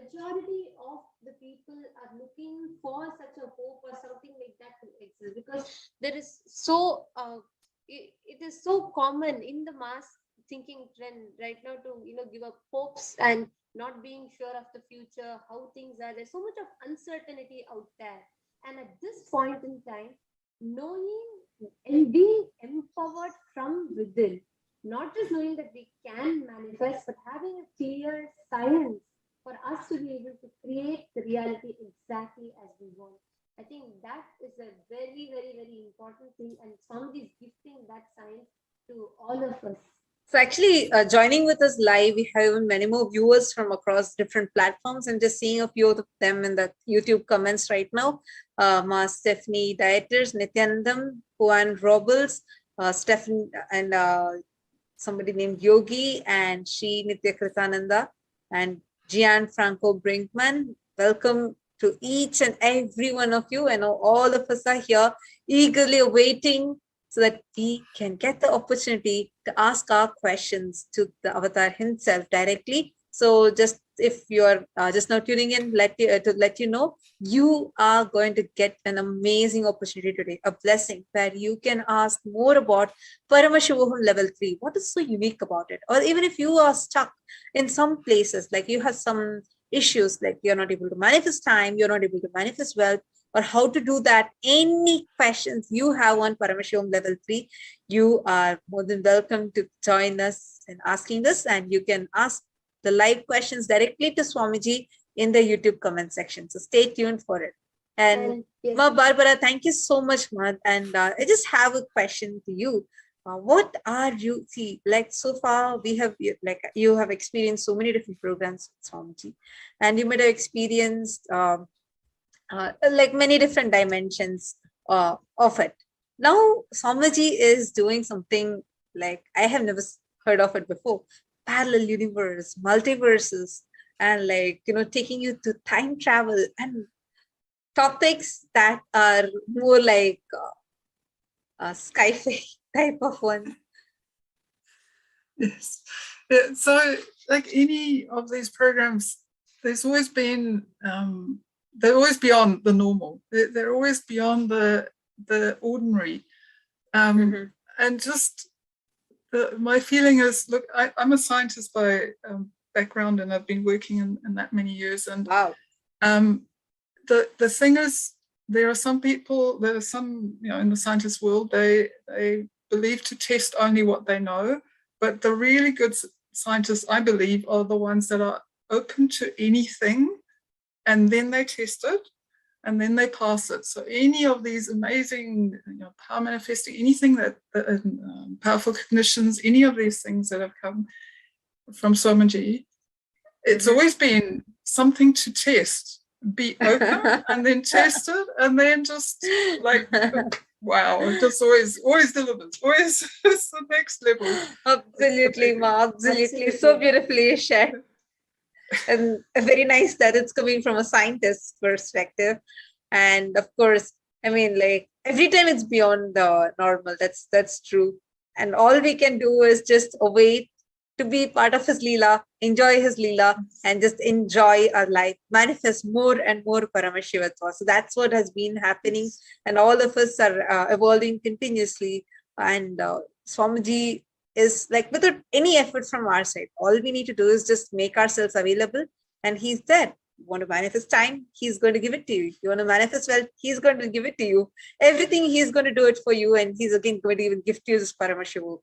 majority of the people are looking for such a hope or something like that to exist, because there is so it is so common in the mass thinking trend right now to give up hopes and not being sure of the future, how things are. There's so much of uncertainty out there, and at this point in time, knowing and being empowered from within, not just knowing that we can manifest, but having a clear science for us to be able to create the reality exactly as we want. I think that is a very, very, very important thing, and somebody is gifting that science to all of us. So actually, joining with us live, we have many more viewers from across different platforms, and just seeing a few of them in the YouTube comments right now. Ma Stephanie Dieters, Nithyanandam, Juan Robles, Stephanie, and somebody named Yogi, and Shri Nitya Kritananda, and Gianfranco Brinkman. Welcome to each and every one of you. I know all of us are here eagerly awaiting so that we can get the opportunity to ask our questions to the avatar himself directly. So just if you're just now tuning in, to let you know, you are going to get an amazing opportunity today, a blessing where you can ask more about Paramashivoham level 3. What is so unique about it? Or even if you are stuck in some places, like you have some issues, like you're not able to manifest time, you're not able to manifest wealth, or how to do that, any questions you have on Paramashivoham level 3, you are more than welcome to join us in asking this, and you can ask the live questions directly to Swamiji in the YouTube comment section. So stay tuned for it. And yes, Ma Barbara, thank you so much, Ma. And I just have a question to you. What are you, see, like so far we have, like you have experienced so many different programs, Swamiji, and you might have experienced like many different dimensions of it. Now, Swamiji is doing something like I have never heard of it before. Parallel universe, multiverses, and like, taking you to time travel and topics that are more like sci-fi type of one. Yes. Yeah, so like any of these programs, there's always been they're always beyond the normal. They're always beyond the ordinary. And just my feeling is, look, I'm a scientist by background, and I've been working in that many years. And wow. The thing is, there are some people, there are some, in the scientist world, they believe to test only what they know. But the really good scientists, I believe, are the ones that are open to anything, and then they test it, and then they pass it. So any of these amazing, power manifesting, anything that powerful cognitions, any of these things that have come from Swamiji, it's always been something to test, be open, and then test it, and then just like, wow, just always delivers, always it's the next level. Absolutely, Ma, absolutely. So beautifully shared. And very nice that it's coming from a scientist's perspective. And of course, I mean, like every time it's beyond the normal. That's true. And all we can do is just await to be part of his Leela, enjoy his Leela, and just enjoy our life, manifest more and more Paramashivatva. So that's what has been happening. And all of us are evolving continuously. And Swamiji is like, without any effort from our side, all we need to do is just make ourselves available, and he's there. You want to manifest time, he's going to give it to you. You want to manifest wealth, he's going to give it to you. Everything, he's going to do it for you, and he's again going to even gift you this Paramashivoham.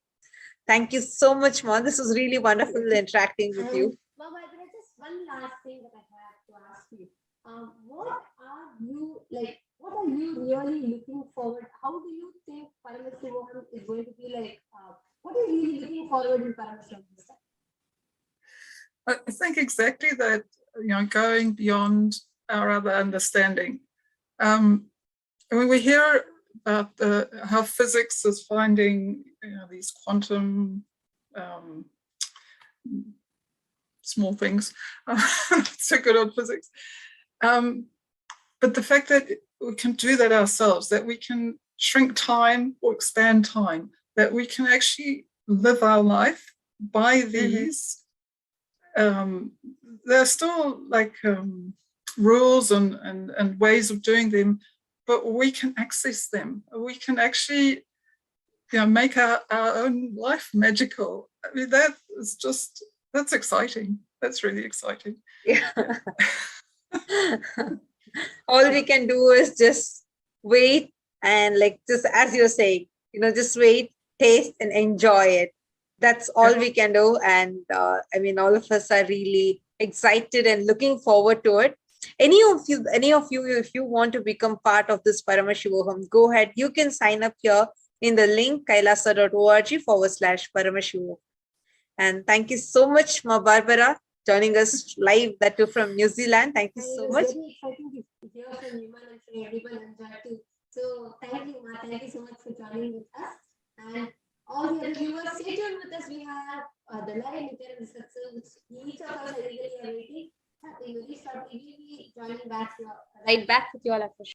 Thank you so much, Ma. This was really wonderful interacting with you. Mama, there is just one last thing that I have to ask you. What are you really looking forward? How do you think Paramashivoham is going to be like? What are you really looking forward in Paramashivoham this time? I think exactly that, going beyond our other understanding. When we hear about how physics is finding, these quantum small things, so good on physics. But the fact that we can do that ourselves, that we can shrink time or expand time, that we can actually live our life by these There are still like rules and ways of doing them, but we can access them. We can actually, make our own life magical. I mean, that's exciting. That's really exciting. Yeah. All we can do is just wait and, like, just as you're saying, just wait, taste and enjoy it. That's all we can do. And I mean, all of us are really excited and looking forward to it. Any of you, if you want to become part of this Paramashivoham, go ahead. You can sign up here in the link kailasa.org/Paramashivoham. And thank you so much, Ma Barbara, joining us live, that too from New Zealand. Thank you so much. It's very exciting to hear from you, and from everyone enjoyed too. So thank you, Ma. Thank you so much for joining with us. And all the other viewers, stay tuned with us. We have the live Nithyananda Satsang, which each of us are eagerly awaiting. Very shortly, we'll be joining back right back with you all after sure.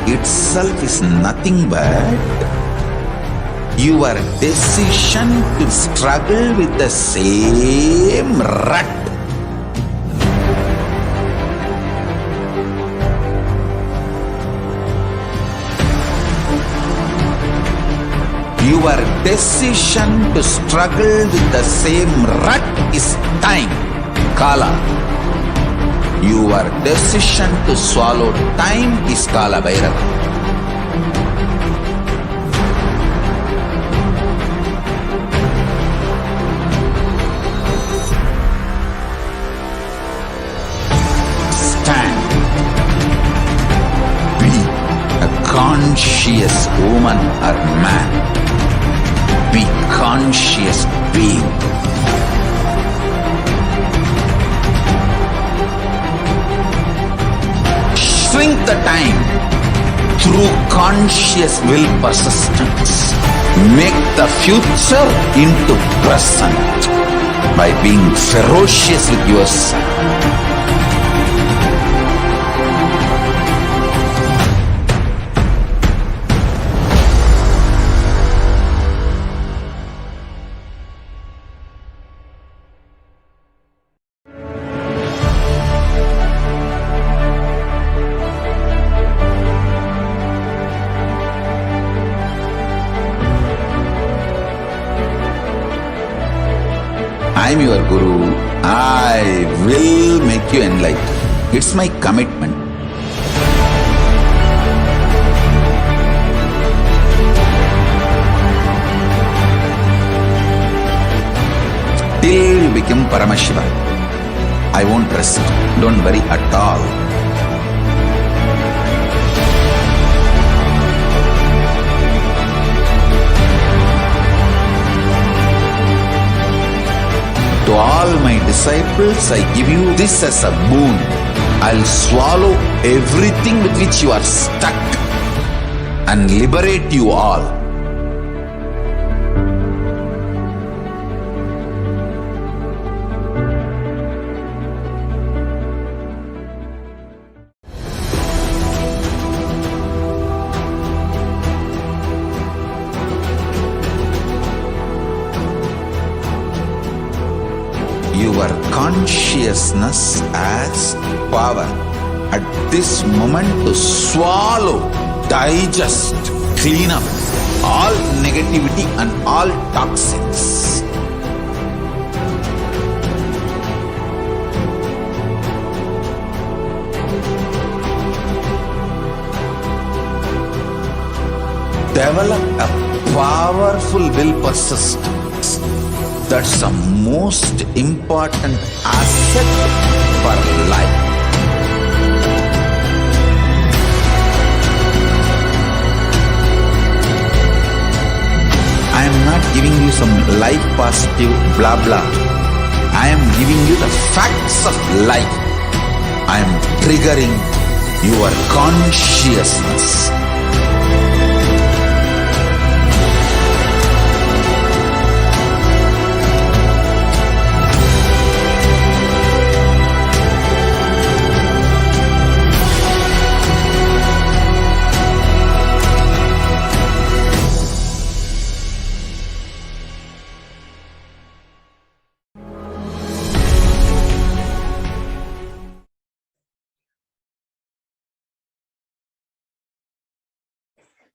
Itself is nothing but your decision to struggle with the same rut. Your decision to struggle with the same rut is time, Kala. Your decision to swallow time is Kala Bhairava. Stand. Be a conscious woman or man. Be conscious being. Shrink the time through conscious will persistence. Make the future into present by being ferocious with yourself. I am your Guru. I will make you enlightened. It's my commitment. Till you become Paramashiva, I won't rest. Don't worry at all. To all my disciples, I give you this as a boon. I'll swallow everything with which you are stuck and liberate you all. Your consciousness as power at this moment to swallow, digest, clean up all negativity and all toxins. Develop a powerful will persistence. That's the most important asset for life. I am not giving you some life positive blah blah. I am giving you the facts of life. I am triggering your consciousness.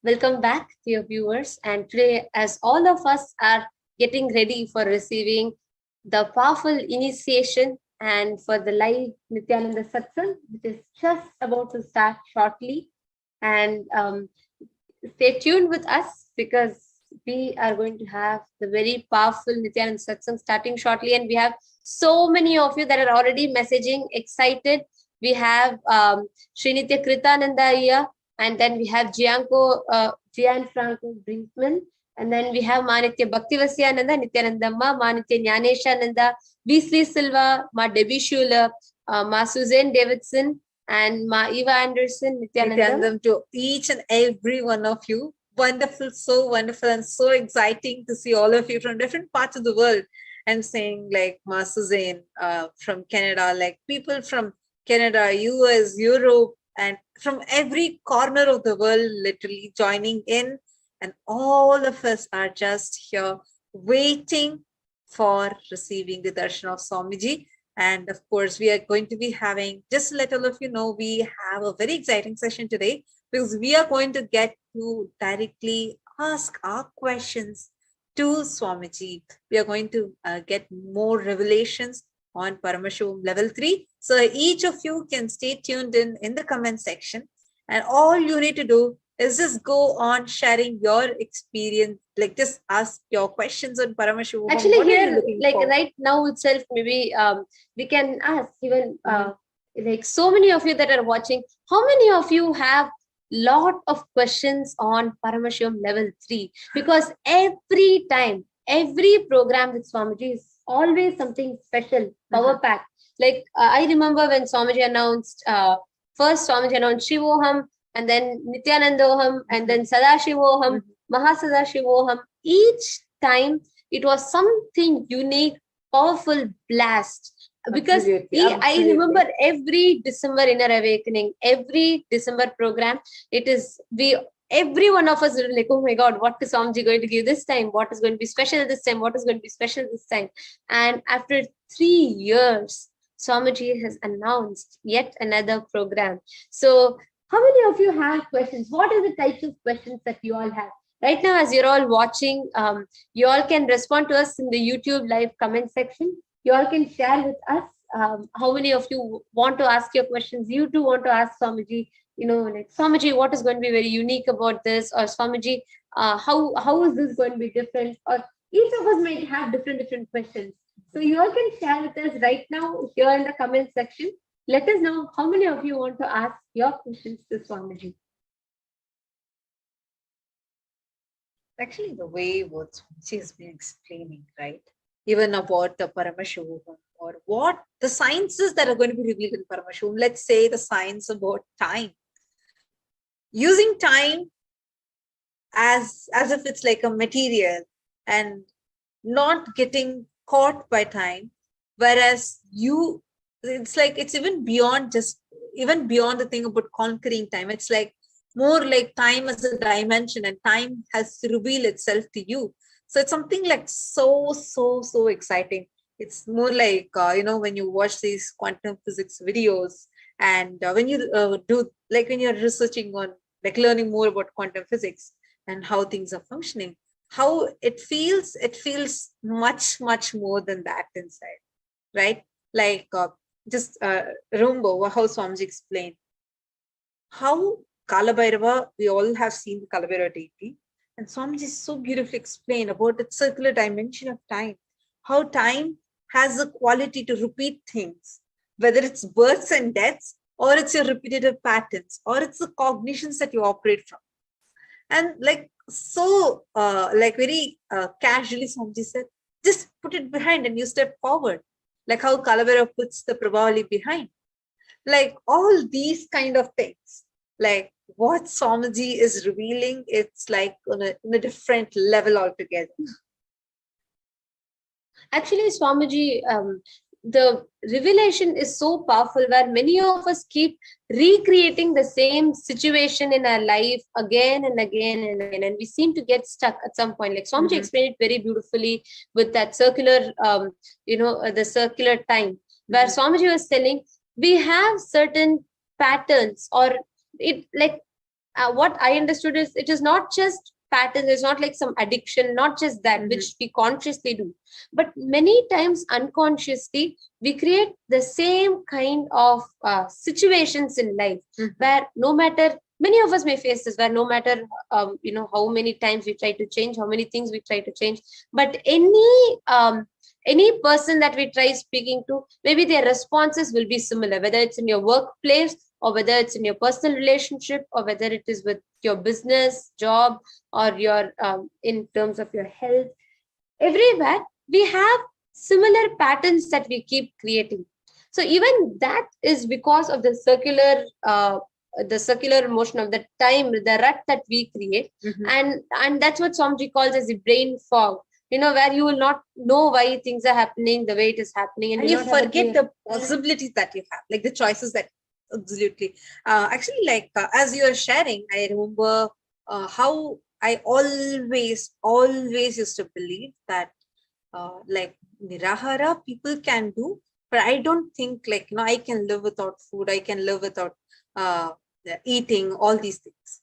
Welcome back, dear viewers. And today, as all of us are getting ready for receiving the powerful initiation and for the live Nithyananda Satsang, which is just about to start shortly. And stay tuned with us because we are going to have the very powerful Nithyananda Satsang starting shortly. And we have so many of you that are already messaging, excited. We have Srinitya Kritananda here. And then we have Gianfranco Brinkman. And then we have Manitya Bhaktivasyananda, Nithyanandamma, Manitya Jnaneshananda, Weasley Silva, Ma Debbie Schuler, Ma Suzanne Davidson, and Ma Eva Anderson, Nithyanandam to each and every one of you. Wonderful, so wonderful and so exciting to see all of you from different parts of the world. And saying like Ma Suzanne from Canada, like people from Canada, US, Europe, and from every corner of the world literally joining in, and all of us are just here waiting for receiving the darshan of Swamiji. And of course we are going to be having, just to let all of you know, we have a very exciting session today because we are going to get to directly ask our questions to Swamiji. We are going to get more revelations on Paramashivoham level 3. So each of you can stay tuned in the comment section, and all you need to do is just go on sharing your experience, like just ask your questions on Paramashivoham. Actually here, like right now itself, maybe we can ask even like so many of you that are watching, how many of you have lot of questions on Paramashivoham level 3? Because every time, every program with Swamiji is always something special, power pack. Like I remember when Swamiji announced, first Swamiji announced Shivoham, and then Nithyanandoham, and then Sadashivoham, Mahasadashivoham. Each time it was something unique, powerful blast. Because I remember every December Inner Awakening, every December program, it is, every one of us will be like, oh my God, what is Swamiji going to give this time? What is going to be special this time? What is going to be special this time? And after 3 years, Swamiji has announced yet another program. So how many of you have questions? What are the types of questions that you all have? Right now, as you're all watching, you all can respond to us in the YouTube live comment section. You all can share with us how many of you want to ask your questions. You too want to ask Swamiji, you know, like Swamiji, what is going to be very unique about this? Or Swamiji, how is this going to be different? Or each of us might have different questions. So you all can share with us right now here in the comment section. Let us know how many of you want to ask your questions to Swamiji. Actually, the way what Swamiji has been explaining, right? Even about the Paramashivoham, or what the sciences that are going to be revealed in Paramashivoham. Let's say the science about time. Using time as if it's like a material and not getting caught by time, whereas it's like it's even beyond the thing about conquering time. It's like more like time as a dimension, and time has to reveal itself to you. So it's something like so exciting. It's more like when you watch these quantum physics videos, and when you do, like when you're researching on, like learning more about quantum physics, and how things are functioning, how it feels much, much more than that inside, right? Like just remember how Swamiji explained how Kalabhairava, we all have seen the Kalabhairava deity, and Swamiji so beautifully explained about the circular dimension of time, how time has the quality to repeat things, whether it's births and deaths, or it's your repetitive patterns, or it's the cognitions that you operate from. And like so, like very casually, Swamiji said, just put it behind and you step forward. Like how Kalabhairava puts the Prabhavali behind. Like all these kind of things, like what Swamiji is revealing, it's like on a different level altogether. Actually, Swamiji, the revelation is so powerful where many of us keep recreating the same situation in our life again and again and again, and we seem to get stuck at some point. Like Swamiji explained it very beautifully with that circular, the circular time, where Swamiji was telling we have certain patterns, or it like what I understood is it is not just patterns, it's not like some addiction, not just that which we consciously do, but many times unconsciously we create the same kind of situations in life where no matter, many of us may face this, where no matter how many times we try to change, how many things we try to change, but any person that we try speaking to, maybe their responses will be similar, whether it's in your workplace or whether it's in your personal relationship, or whether it is with your business, job, or your in terms of your health. Everywhere we have similar patterns that we keep creating. So even that is because of the circular motion of the time, the rut that we create, and that's what Swamiji calls as the brain fog. Where you will not know why things are happening the way it is happening, and you forget the possibilities that you have, like the choices that absolutely. Actually, like as you are sharing, I remember how I always used to believe that like Nirahara people can do, but I don't think like I can live without food, I can live without eating all these things.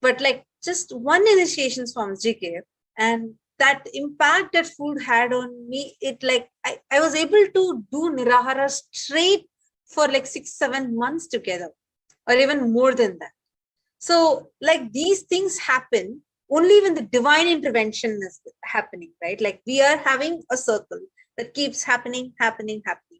But like just one initiation Swamiji gave, and that impact that food had on me, it like I was able to do Nirahara straight for like 6-7 months together, or even more than that. So like these things happen only when the divine intervention is happening, right? Like we are having a circle that keeps happening.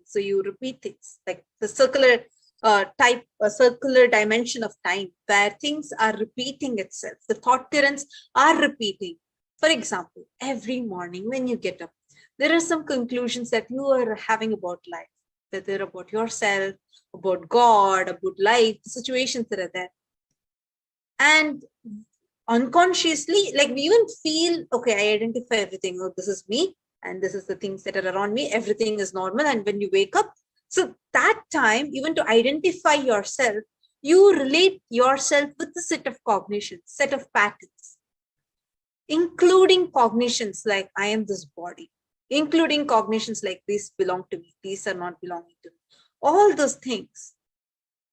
So you repeat things like the circular circular dimension of time, where things are repeating itself. The thought currents are repeating. For example, every morning when you get up, there are some conclusions that you are having about life, whether about yourself, about God, about life, the situations that are there. And unconsciously, like we even feel, okay, I identify everything. Oh, this is me, and this is the things that are around me. Everything is normal. And when you wake up, so that time, even to identify yourself, you relate yourself with a set of cognitions, set of patterns, including cognitions like I am this body, including cognitions like these belong to me, these are not belonging to me, all those things.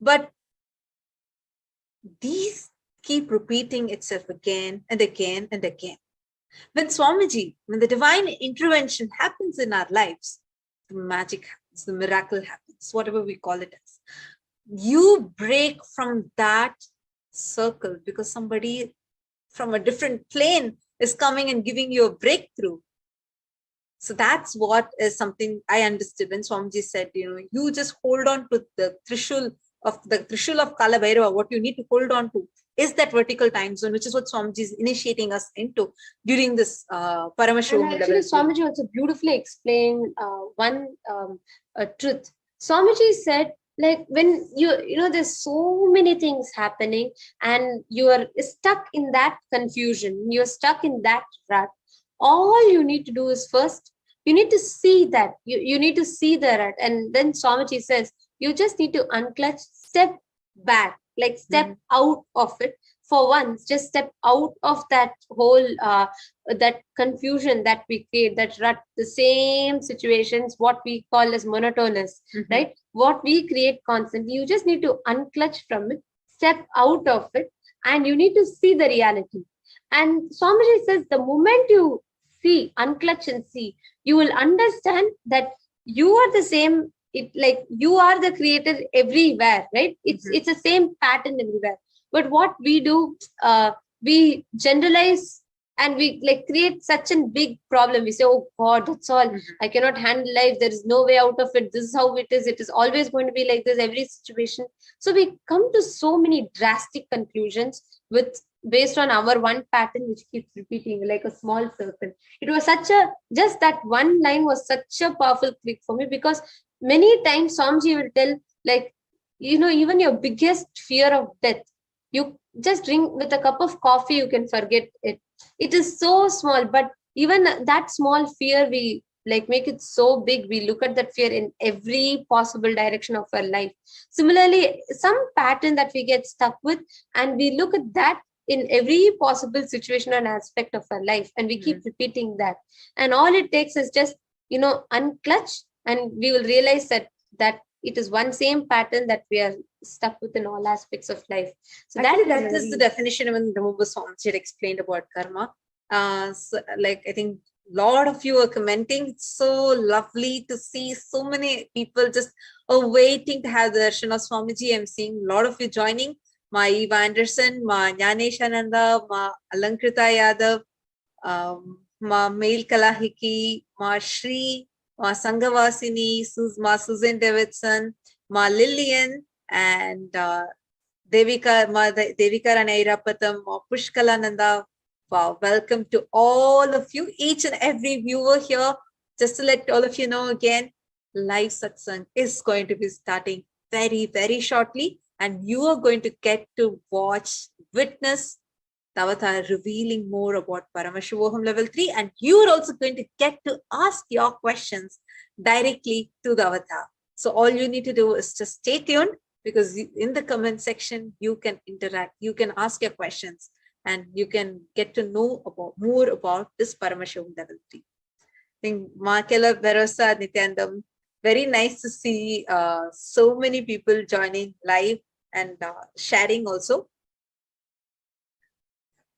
But these keep repeating itself again and again and again. When the divine intervention happens in our lives, the magic happens, the miracle happens, whatever we call it as. You break from that circle because somebody from a different plane is coming and giving you a breakthrough. So that's what is something I understood when Swamiji said, you just hold on to the Trishul of Kalabhairava. What you need to hold on to is that vertical time zone, which is what Swamiji is initiating us into during this Paramashivoham level. Actually, Swamiji also beautifully explained one truth. Swamiji said, like when there's so many things happening and you are stuck in that confusion, you're stuck in that rut. All you need to do is first, you need to see that. You need to see the rut. And then Swamiji says, you just need to unclutch, step back, like step out of it. For once, just step out of that whole, that confusion that we create, that rut, the same situations, what we call as monotonous, right? What we create constantly. You just need to unclutch from it, step out of it, and you need to see the reality. And Swamiji says the moment you see, unclutch and see, you will understand that you are the same. It like you are the creator everywhere, right? It's the same pattern everywhere. But what we do, we generalize and we like create such a big problem. We say, oh God, that's all. I cannot handle life. There is no way out of it. This is how it is. It is always going to be like this, every situation. So we come to so many drastic conclusions with based on our one pattern which keeps repeating like a small circle. It was such a, just that one line was such a powerful click for me, because many times Swamiji will tell, like, even your biggest fear of death, you just drink with a cup of coffee, you can forget it. It is so small, but even that small fear, we like make it so big. We look at that fear in every possible direction of our life. Similarly, some pattern that we get stuck with, and we look at that in every possible situation and aspect of our life, and we keep repeating that. And all it takes is just unclutch, and we will realize that it is one same pattern that we are stuck with in all aspects of life. So actually, that that is the definition when Ramabha Swamiji had explained about karma. So, like, I think a lot of you are commenting. It's so lovely to see so many people just waiting to have the darshan of Swamiji. I'm seeing a lot of you joining. Ma Eva Anderson, Ma Jnanesh Ananda, Ma Alankrita Yadav, Ma Mail Kalahiki, Ma Shri, Ma Sanghavasini, Ma Susan Davidson, Ma Lillian, and Devika Ranairapatam, Ma Pushkalananda. Wow, welcome to all of you, each and every viewer here. Just to let all of you know again, live satsang is going to be starting very, very shortly, and you are going to get to watch, witness the avatar revealing more about Paramashivoham level 3, and you are also going to get to ask your questions directly to the avatar. So all you need to do is just stay tuned, because in the comment section, you can interact, you can ask your questions, and you can get to know more about this Paramashivoham level 3. I think Makela Verosa Nityanandam, very nice to see so many people joining live and sharing also.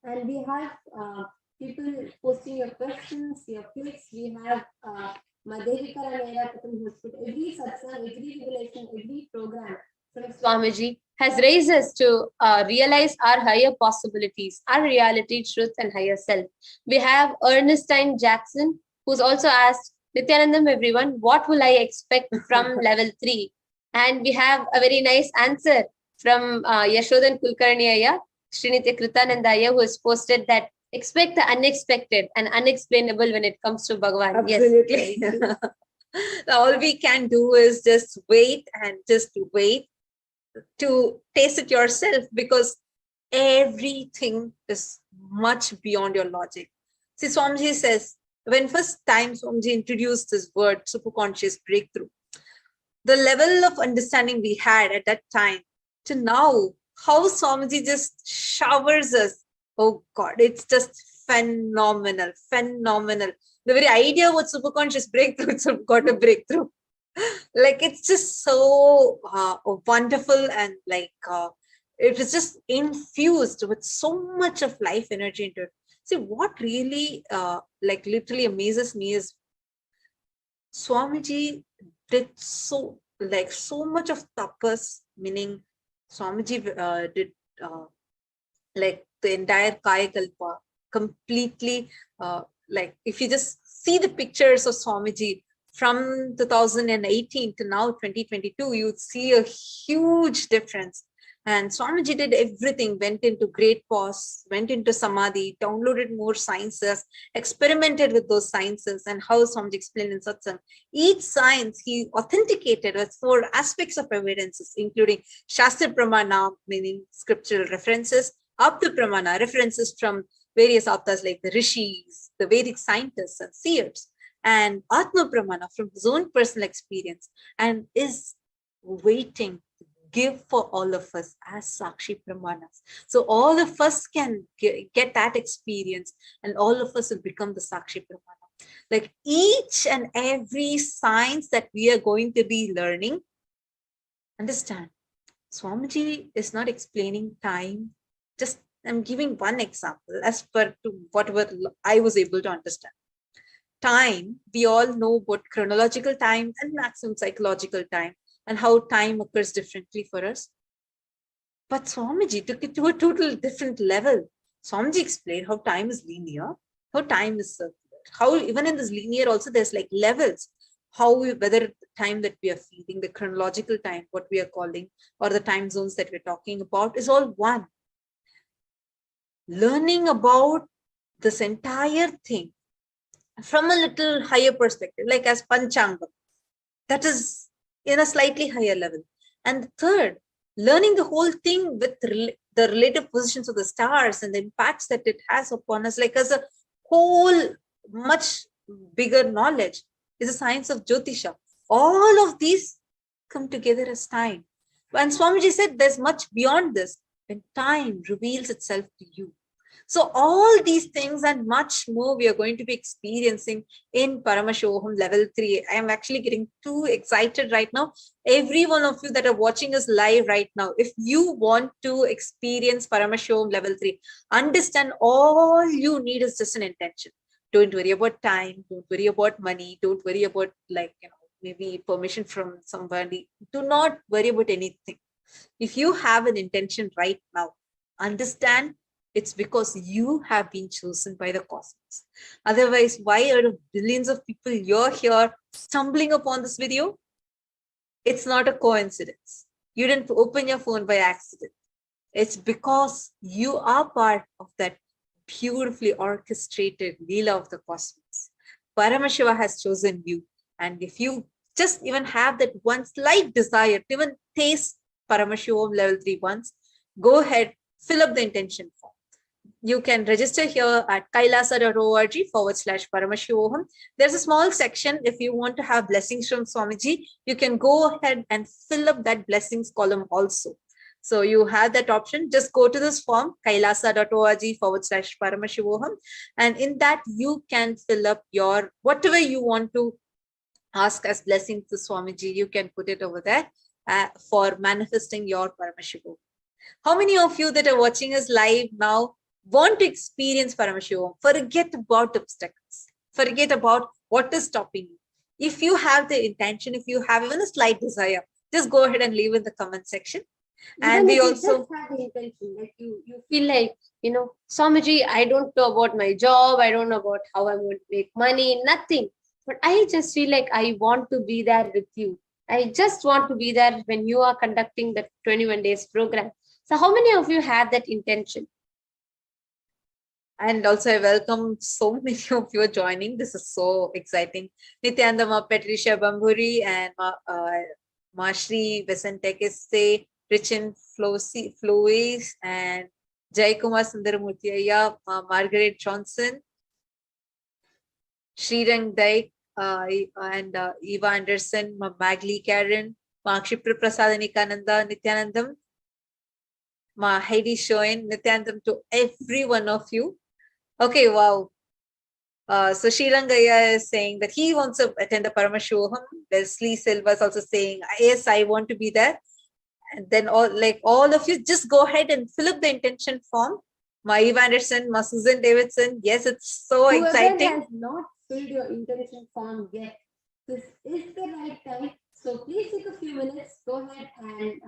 And we have people posting your questions, your clicks. We have Madhevika Ranera, who has put every satsang, every revelation, every program from Swamiji has raised us to realize our higher possibilities, our reality, truth, and higher self. We have Ernestine Jackson, who's also asked, Nithyanandam, everyone, what will I expect from level 3? And we have a very nice answer from Yashodan Kulkarniaya, Srinitya Kritanandaya, who has posted that expect the unexpected and unexplainable when it comes to Bhagavan. Absolutely. Yes. All we can do is just wait to taste it yourself, because everything is much beyond your logic. See, Swamiji says, when first time Swamiji introduced this word, superconscious breakthrough, the level of understanding we had at that time to now, how Swamiji just showers us. Oh God, it's just phenomenal, phenomenal. The very idea of what superconscious breakthrough, it's got a breakthrough. Like, it's just so wonderful, and like it is just infused with so much of life energy into it. See, what really like literally amazes me is Swamiji did so much of tapas, meaning Swamiji did like the entire Kaya Kalpa completely. Like, if you just see the pictures of Swamiji from 2018 to now 2022, you'd see a huge difference. And Swamiji did everything, went into great pause, went into Samadhi, downloaded more sciences, experimented with those sciences, and how Swamiji explained in Satsang. Each science he authenticated with 4 aspects of evidences, including Shastra Pramana, meaning scriptural references, Apta Pramana, references from various aptas like the rishis, the Vedic scientists and seers, and Atma Pramana from his own personal experience, and is waiting to give for all of us as Sakshi Pramanas. So all of us can get that experience, and all of us will become the Sakshi Pramana. Like, each and every science that we are going to be learning, understand, Swamiji is not explaining time, Just I'm giving one example as per to whatever I was able to understand. Time, we all know about chronological time and maximum psychological time and how time occurs differently for us. But Swamiji took it to a total different level. Swamiji explained how time is linear, how time is circular, how even in this linear also there's like levels, how whether the time that we are feeling, the chronological time, what we are calling, or the time zones that we're talking about is all one. Learning about this entire thing from a little higher perspective, like as Panchanga, that is in a slightly higher level. And the third, learning the whole thing with the relative positions of the stars and the impacts that it has upon us, like as a whole much bigger knowledge, is the science of Jyotisha. All of these come together as time. And Swamiji said there's much beyond this when time reveals itself to you. So all these things and much more we are going to be experiencing in Paramashivoham level 3. I am actually getting too excited right now. Every one of you that are watching us live right now, if you want to experience Paramashivoham level 3, understand all you need is just an intention. Don't worry about time. Don't worry about money. Don't worry about maybe permission from somebody. Do not worry about anything. If you have an intention right now, understand it's because you have been chosen by the cosmos. Otherwise, why out of billions of people you're here stumbling upon this video? It's not a coincidence. You didn't open your phone by accident. It's because you are part of that beautifully orchestrated Leela of the cosmos. Paramashiva has chosen you. And if you just even have that one slight desire to even taste Paramashivoham level 3 once, go ahead, fill up the intention form. You can register here at kailasa.org/Paramashivoham. There's a small section if you want to have blessings from Swamiji. You can go ahead and fill up that blessings column also. So you have that option. Just go to this form, kailasa.org/Paramashivoham. And in that, you can fill up your whatever you want to ask as blessings to Swamiji. You can put it over there for manifesting your Paramashivoham. How many of you that are watching us live now want to experience Paramashivoham? Forget about obstacles. Forget about what is stopping you. If you have the intention, if you have even a slight desire, just go ahead and leave in the comment section. And we also have the intention, like you feel like, Swamiji, I don't know about my job, I don't know about how I'm going to make money, nothing. But I just feel like I want to be there with you. I just want to be there when you are conducting the 21 days program. So how many of you have that intention? And also, I welcome so many of you are joining. This is so exciting. Nithyananda Patricia Bamburi and Mashri Vesentekeste, Richin Flois, and Jaikumar Sundaramurthiya, Margaret Johnson, Srirang Daik, and Eva Anderson, Magli Karen, Kshipra Prasad Nikananda, Nithyanandam, Heidi Shoin, Nithyanandam to every one of you. Okay, wow. So Srirangaya is saying that he wants to attend the Paramashivoham. Leslie Silva is also saying, yes, I want to be there. And then all of you, just go ahead and fill up the intention form. Eva Anderson, Susan Davidson. Yes, it's so exciting. Whoever has not filled your intention form yet, this is the right time. So please take a few minutes, go ahead and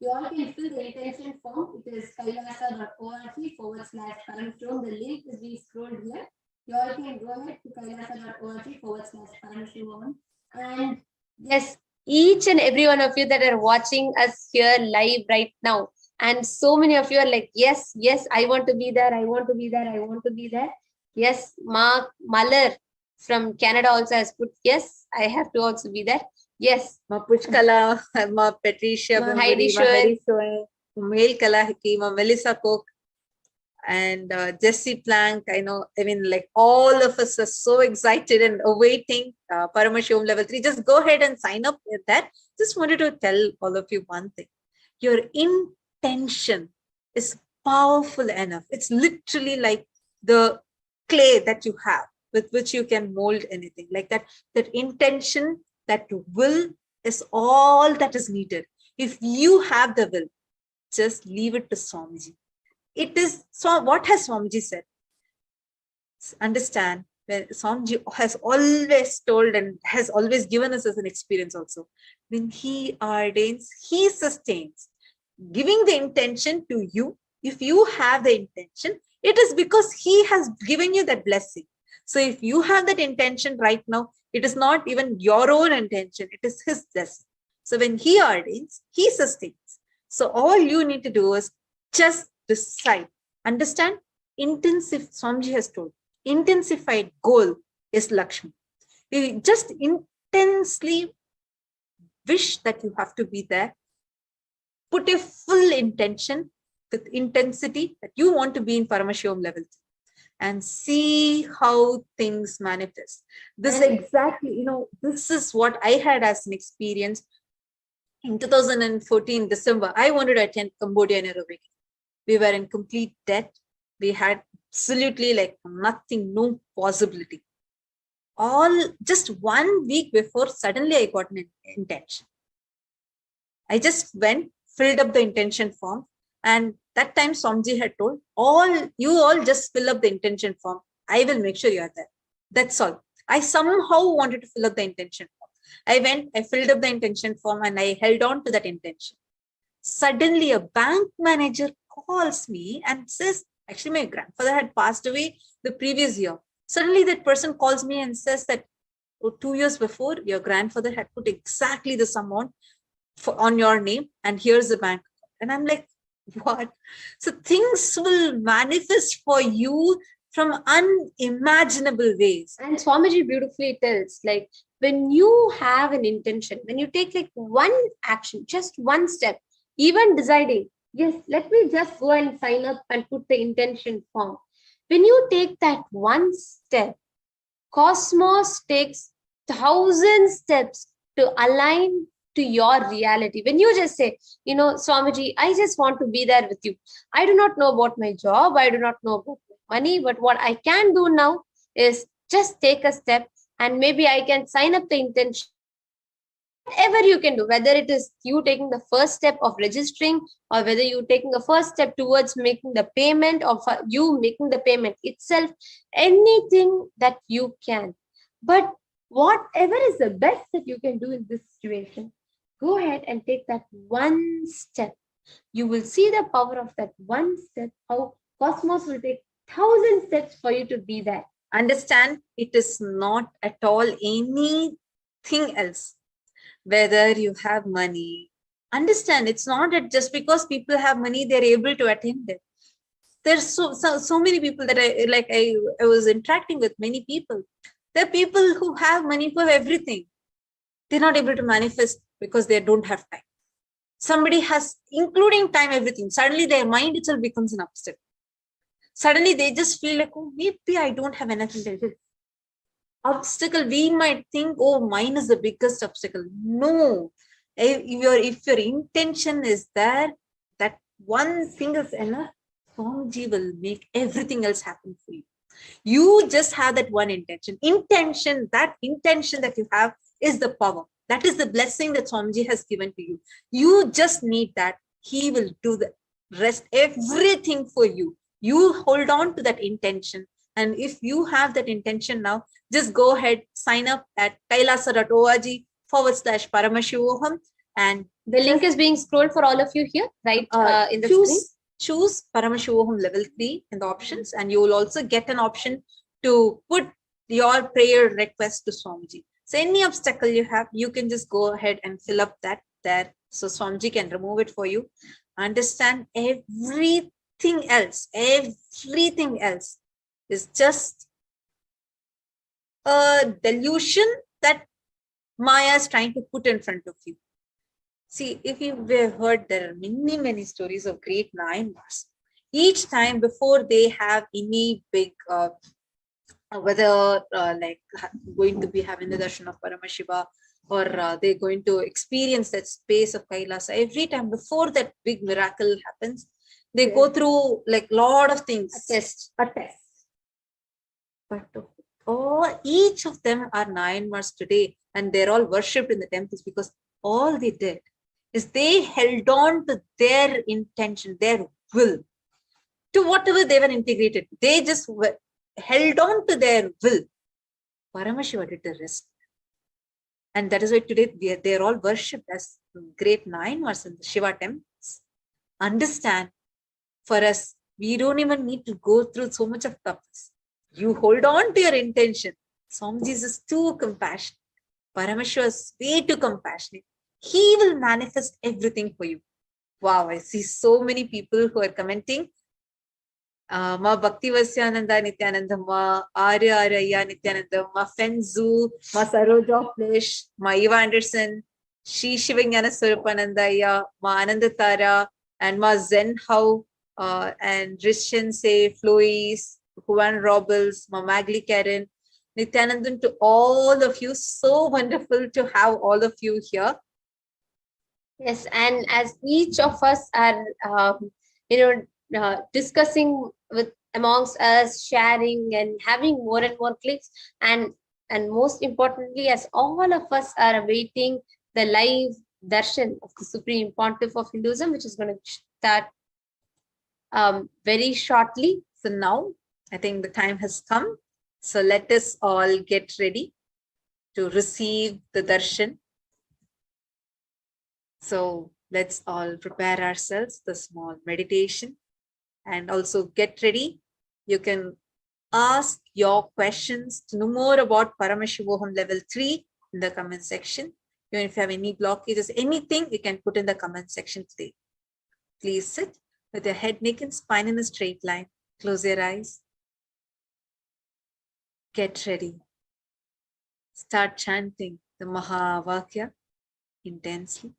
you all can fill the intention form. It is kailasa.org/Paramashivoham. The link is being scrolled here. You all can go ahead to kailasa.org/Paramashivoham. And yes, each and every one of you that are watching us here live right now, and so many of you are like, yes, I want to be there, I want to be there, I want to be there. Yes, Mark Maller from Canada also has put, yes, I have to also be there. Yes. Ma Puchkala, Ma Patricia, Ma Heidi Shoen, Mail Kalahiki, Ma Melissa Cook, and Jesse Plank. All of us are so excited and awaiting Paramashivoham level 3. Just go ahead and sign up with that. Just wanted to tell all of you one thing. Your intention is powerful enough. It's literally like the clay that you have with which you can mold anything. Like that intention, that will is all that is needed. If you have the will, just leave it to Swamiji. it is, so what has Swamiji said? Understand, when Swamiji has always told and has always given us as an experience also, when he ordains, he sustains, giving the intention to you. If you have the intention, it is because he has given you that blessing. So if you have that intention right now, it is not even your own intention, it is his blessing. So when he ordains, he sustains. So all you need to do is just decide. Understand, Swamiji has told, intensified goal is Lakshmi. You just intensely wish that you have to be there. Put a full intention with intensity that you want to be in Paramashivoham level, and see how things manifest. This exactly, this is what I had as an experience in 2014 December. I wanted to attend Cambodia aerobic. We were in complete debt. We had absolutely like nothing, no possibility. Just 1 week before, suddenly I got an intention. I just went, filled up the intention form, and that time Swamiji had told, you all just fill up the intention form. I will make sure you are there. That's all. I somehow wanted to fill up the intention form. I went, I filled up the intention form, and I held on to that intention. Suddenly a bank manager calls me and says, actually my grandfather had passed away the previous year. Suddenly that person calls me and says that 2 years before, your grandfather had put exactly this amount on your name, and here's the bank. And I'm like, what? So things will manifest for you from unimaginable ways. And Swamiji beautifully tells, like, when you have an intention, when you take like one action, just one step, even deciding, yes, let me just go and sign up and put the intention form. When you take that one step, Cosmos takes 1,000 steps to align to your reality. When you just say, Swamiji, I just want to be there with you. I do not know about my job. I do not know about money, but what I can do now is just take a step, and maybe I can sign up the intention. Whatever you can do, whether it is you taking the first step of registering, or whether you taking the first step towards making the payment, or for you making the payment itself, anything that you can. But whatever is the best that you can do in this situation, go ahead and take that one step. You will see the power of that one step, how Cosmos will take 1,000 steps for you to be there. Understand, it is not at all anything else. Whether you have money, understand, it's not that just because people have money, they're able to attend it. There's so many people that I was interacting with many people. There are people who have money for everything. They're not able to manifest because they don't have time. Somebody has, including time, everything. Suddenly their mind itself becomes an obstacle. Suddenly they just feel like, oh, maybe I don't have enough intelligence. Obstacle, we might think, oh, mine is the biggest obstacle. No, if your intention is there, that one thing is enough. Swamiji will make everything else happen for you. You just have that one intention. That intention that you have is the power. That is the blessing that Swamiji has given to you. You just need that. He will do the rest, everything for you. You hold on to that intention. And if you have that intention now, just go ahead, sign up at kailasa.org/Paramashivoham. And the link is being scrolled for all of you here, right? In the screen. Choose Paramashivoham level 3 in the options, and you will also get an option to put your prayer request to Swamiji. So any obstacle you have, you can just go ahead and fill up that there. So Swamiji can remove it for you. Understand, everything else is just a delusion that Maya is trying to put in front of you. See, if you've heard, there are many stories of great Nayanmars. Each time before they have any big, whether like going to be having the darshan of Paramashiva, or they're going to experience that space of Kailasa, every time before that big miracle happens, they go through like lot of things. A test. But each of them are Nayanmars today, and they're all worshipped in the temples because all they did is they held on to their intention, their will. to whatever they were integrated. They just held on to their will. Paramashiva did the rest. And that is why today they are all worshipped as great Nayanmars in the Shiva temples. Understand, for us, we don't even need to go through so much of tapas. You hold on to your intention. Swamiji is too compassionate. Paramashiva is way too compassionate. He will manifest everything for you. Wow, I see so many people who are commenting. Ma Bhakti Vasyananda Nithyananda, Ma Arya Araya Nithyananda, Ma Fenzu, Ma Saroja Flesh, Ma Eva Anderson, Shri Shivanyana Swarupanandaya, Ma Anandatara, and Ma Zen How, and Rishan Say, Flois, Juan Robles, Ma Magli Karen, Nithyanandan, to all of you. So wonderful to have all of you here. Yes, and as each of us are, discussing with amongst us, sharing and having more and more clicks, and most importantly, as all of us are awaiting the live darshan of the Supreme Pontiff of Hinduism, which is going to start very shortly. So now I think the time has come. So let us all get ready to receive the darshan. So let's all prepare ourselves, the small meditation, and also get ready. You can ask your questions to know more about Paramashivoham level 3 in the comment section. Even if you have any blockages, anything, you can put in the comment section today. Please sit with your head, neck and spine in a straight line. Close your eyes. Get ready. Start chanting the Mahavakya intensely.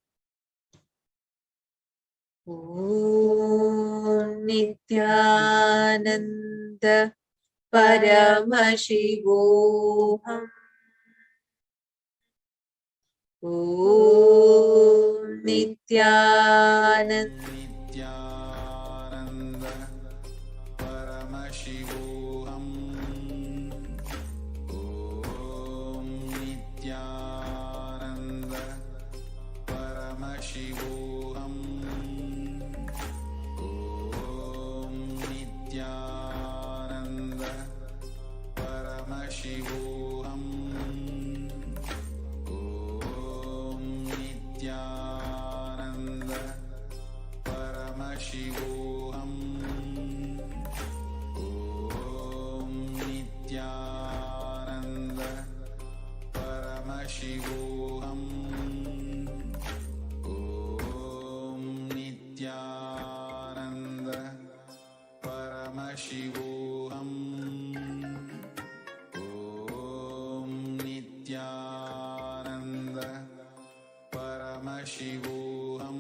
Om Nithyananda Paramashivoham. Om Nithyananda Paramashivoham. Om Nithyananda Paramashivoham. Om Nithyananda Paramashivoham. Om Nithyananda Paramashivoham. Om Nithyananda Paramashivoham. Om Nithyananda Paramashivoham. Om Nithyananda Paramashivoham. Om Nithyananda Paramashivoham. Om Nithyananda Paramashivoham.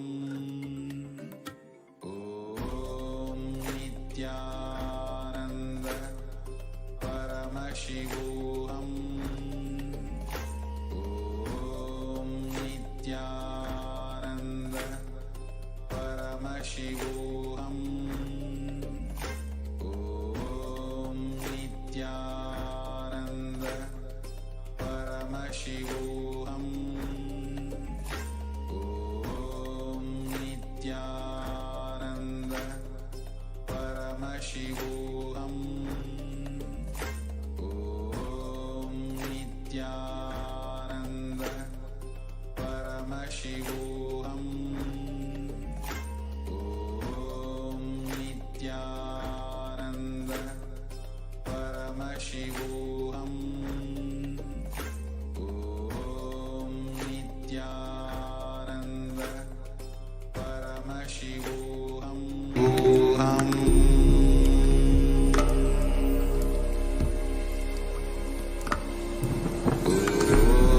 Om Nithyananda Paramashivoham. Om Nithyananda Paramashivoham. Om Nithyananda Paramashivoham. Om Nithyananda Paramashivoham. Om Nithyananda Paramashivoham.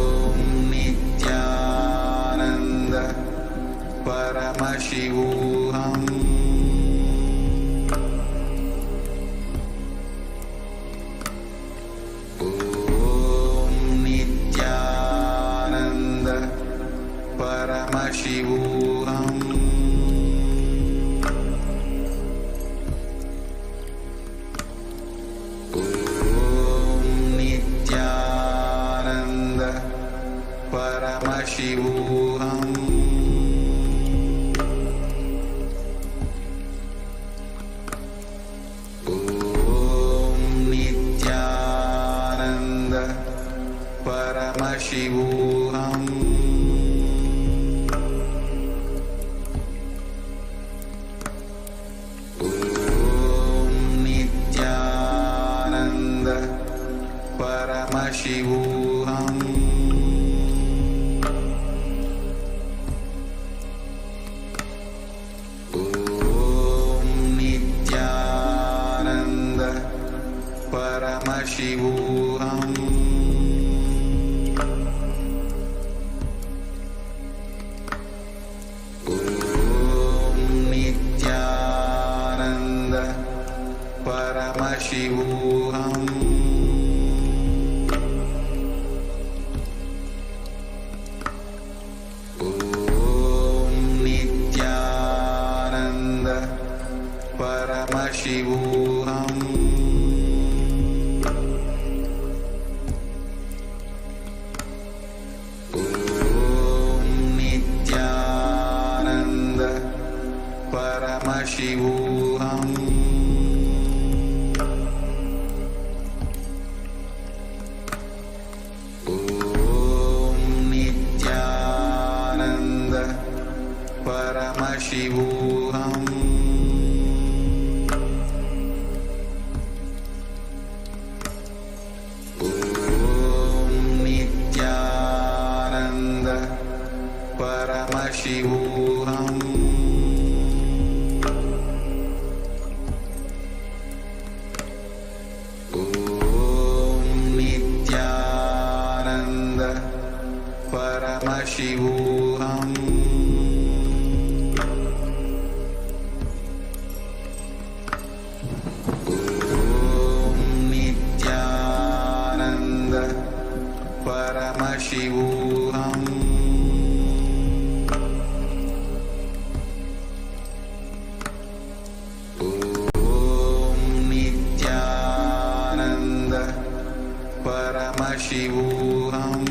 Om Nithyananda Paramashivoham. Om Nithyananda Paramashivoham. Om Nithyananda Paramashivoham. Paramashivoham. Om Nithyananda Paramashivoham. Om Nithyananda Paramashivoham. Paramashivoham. Om Nithyananda Paramashivoham. Om Nithyananda Paramashivoham. Paramashivoham. Om Nithyananda Paramashivoham. Om Nithyananda Paramashivoham. Paramashivoham.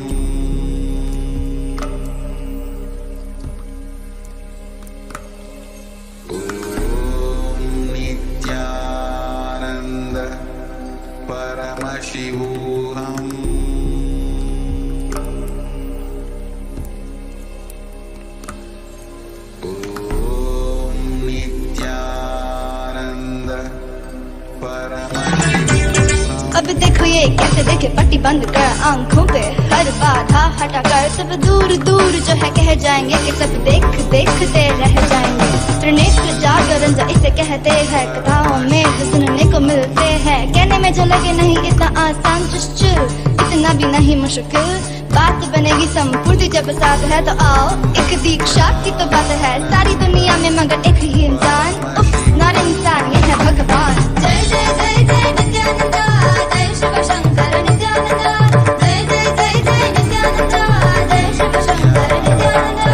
Om Nithyananda Paramashivoham. Om Nithyananda Paramashivoham. अब देखो ये कैसे देखे पट्टी बंद कर आंखों पे हर बाधा हटा कर सब दूर दूर जो है कह जाएंगे कि सब देख देखते रह जाएंगे। त्रिनेत्र जागरण जो इसे कहते हैं कथाओं में जो सुनने को मिलते हैं कहने में जो लगे नहीं इतना आसान चुश्चुर इतना भी नहीं मुश्किल बात बनेगी संपूर्ति जब साथ है तो आओ एक दीक्षा की तो बात है सारी दुनिया में मगर एक ही इंसान नॉट इंसान ये है भगवान। जय जय जय जय नित्यानंदा जय शिव शंकर नित्यानंदा जय जय जय जय नित्यानंदा जय Shiv Shankar Nityananda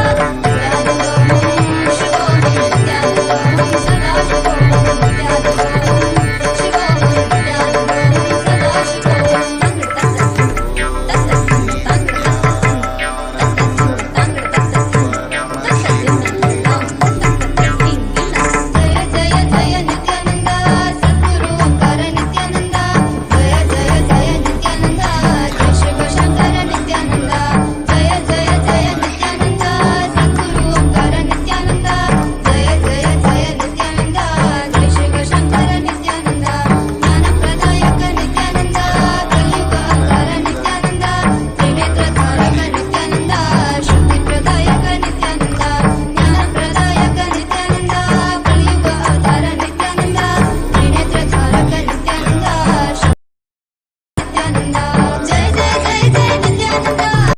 Paramashivoham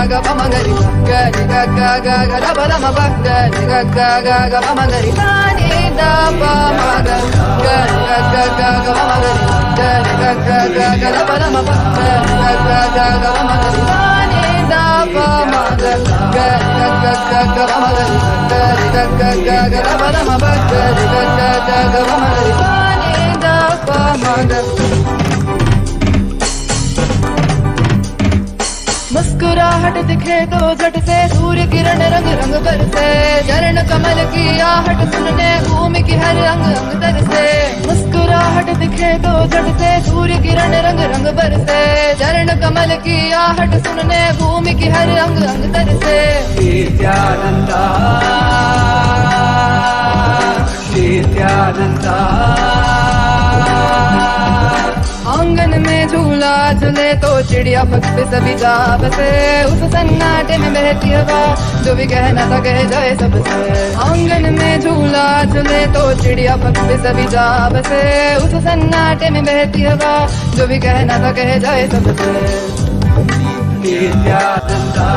ga pa ma ga ri ga ri ga ga ga ga da pa da ma pa ga ri ga ga ga ga pa ma ga ri sa ni da pa ma ga ga ri ga ga ga ga pa ma ga ri ga ri ga ga ga ga da pa da ma pa ga ri ga ga ga ga pa ma ga ri sa ni da pa ma ga ga ri ga ga ga ga pa ma ga ri ga ri ga ga ga ga da pa da ma pa ga ri ga ga ga ga pa ma ga ri sa ni da pa ma ga मुस्कुराहट दिखे तो झट से सूर्य किरण रंग रंग बरसे चरण कमल की आहट सुनने भूमि की हर अंग अंग तरसे मुस्कुराहट दिखे तो झट से सूर्य किरण रंग रंग बरसे चरण कमल की आहट सुनने भूमि की हर अंग अंग तरसे नित्यानंदा नित्यानंदा आंगन में झूला झूले तो चिड़िया पग पे सभी जा बसे उस सन्नाटे में बहती हवा जो भी कहना था कह जाए सबसे आंगन में झूला झूले तो चिड़िया पग पे सभी जा बसे उस सन्नाटे में बहती हवा जो भी कहना था कह जाए सबसे नित्यानंदा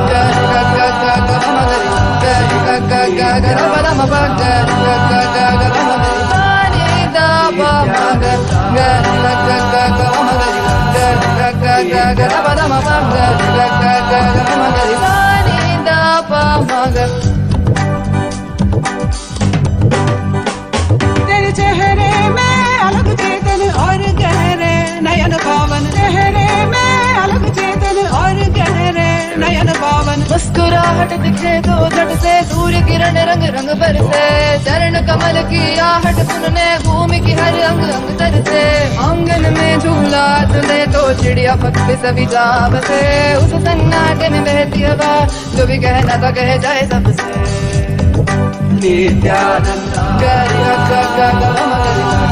तेरे चेहरे में अलग चेतन और गहरे नयन पावन चेहरे में अलग चेतन और गहरे नयन पावन मुस्कुराहट दिखे तो झट से सूर्य किरण रंग रंग बरसे चरण कमल की आहट सुनने भूमि की हर अंग अंग तरसे आंगन में झूला झूले तो चिड़िया पग पे सभी जा बसे उस सन्नाटे में बहती हवा जो भी कहना था कह जाए सबसे नित्यानंदा गरि ग ग ग ग म